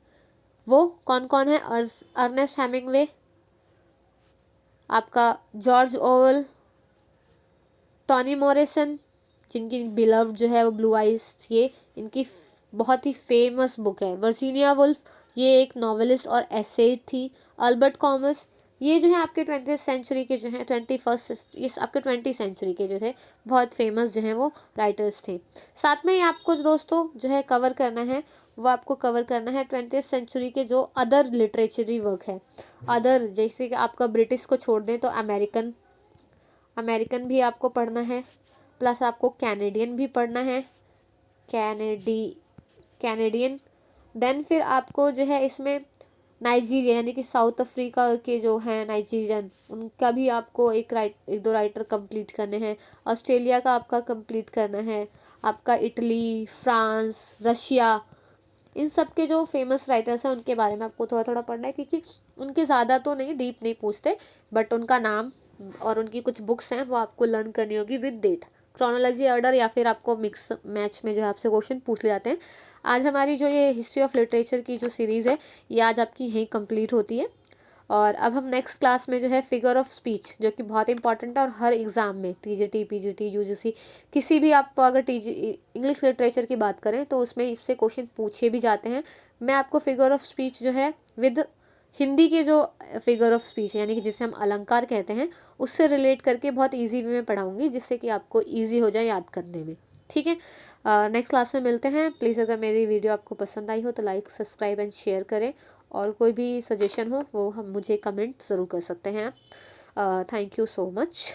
वो कौन कौन है? अर्नेस्ट हेमिंगवे, आपका जॉर्ज ओवेल, टॉनी मॉरिसन, जिनकी बिलव्ड जो है वो ब्लू आइज, ये इनकी बहुत ही फेमस बुक है। वर्जीनिया वुल्फ, ये एक नॉवेलिस्ट और एसेट थी। अल्बर्ट कॉमस, ये जो है आपके 20th सेंचुरी के जो हैं 21st, ये आपके 20th सेंचुरी के जो थे बहुत फेमस जो हैं वो राइटर्स थे। साथ में ही आपको दोस्तों जो है कवर करना है, वो आपको कवर करना है 20th सेंचुरी के जो अदर लिटरेचरी वर्क है। अदर जैसे कि आपका ब्रिटिश को छोड़ दें तो अमेरिकन भी आपको पढ़ना है, प्लस आपको कैनेडियन भी पढ़ना है, कैनेडियन। देन फिर आपको जो है इसमें नाइजीरिया यानी कि साउथ अफ्रीका के जो हैं नाइजीरियन, उनका भी आपको एक दो राइटर कंप्लीट करने हैं। ऑस्ट्रेलिया का आपका कंप्लीट करना है, आपका इटली, फ्रांस, रशिया, इन सब के जो फेमस राइटर्स हैं उनके बारे में आपको थोड़ा थोड़ा पढ़ना है, क्योंकि उनके ज़्यादा तो नहीं डीप नहीं पूछते, बट उनका नाम और उनकी कुछ बुक्स हैं वो आपको लर्न करनी होगी विद डेट, क्रोनोलॉजी ऑर्डर, या फिर आपको मिक्स मैच में जो है आपसे क्वेश्चन पूछ ले जाते हैं। आज हमारी जो ये हिस्ट्री ऑफ लिटरेचर की जो सीरीज़ है ये आज आपकी यहीं कंप्लीट होती है। और अब हम नेक्स्ट क्लास में जो है फिगर ऑफ स्पीच, जो कि बहुत इंपॉर्टेंट है और हर एग्ज़ाम में टीजीटी, पीजीटी, यूजीसी, किसी भी आप अगर इंग्लिश लिटरेचर की बात करें तो उसमें इससे क्वेश्चन पूछे भी जाते हैं। मैं आपको फिगर ऑफ स्पीच जो है विद हिंदी के जो फिगर ऑफ स्पीच यानी कि जिसे हम अलंकार कहते हैं उससे रिलेट करके बहुत ईजी वे में पढ़ाऊँगी, जिससे कि आपको ईजी हो जाए याद करने में। ठीक है, नेक्स्ट क्लास में मिलते हैं। प्लीज़ अगर मेरी वीडियो आपको पसंद आई हो तो लाइक, सब्सक्राइब एंड शेयर करें, और कोई भी सजेशन हो वो हम मुझे कमेंट ज़रूर कर सकते हैं। Thank you so much.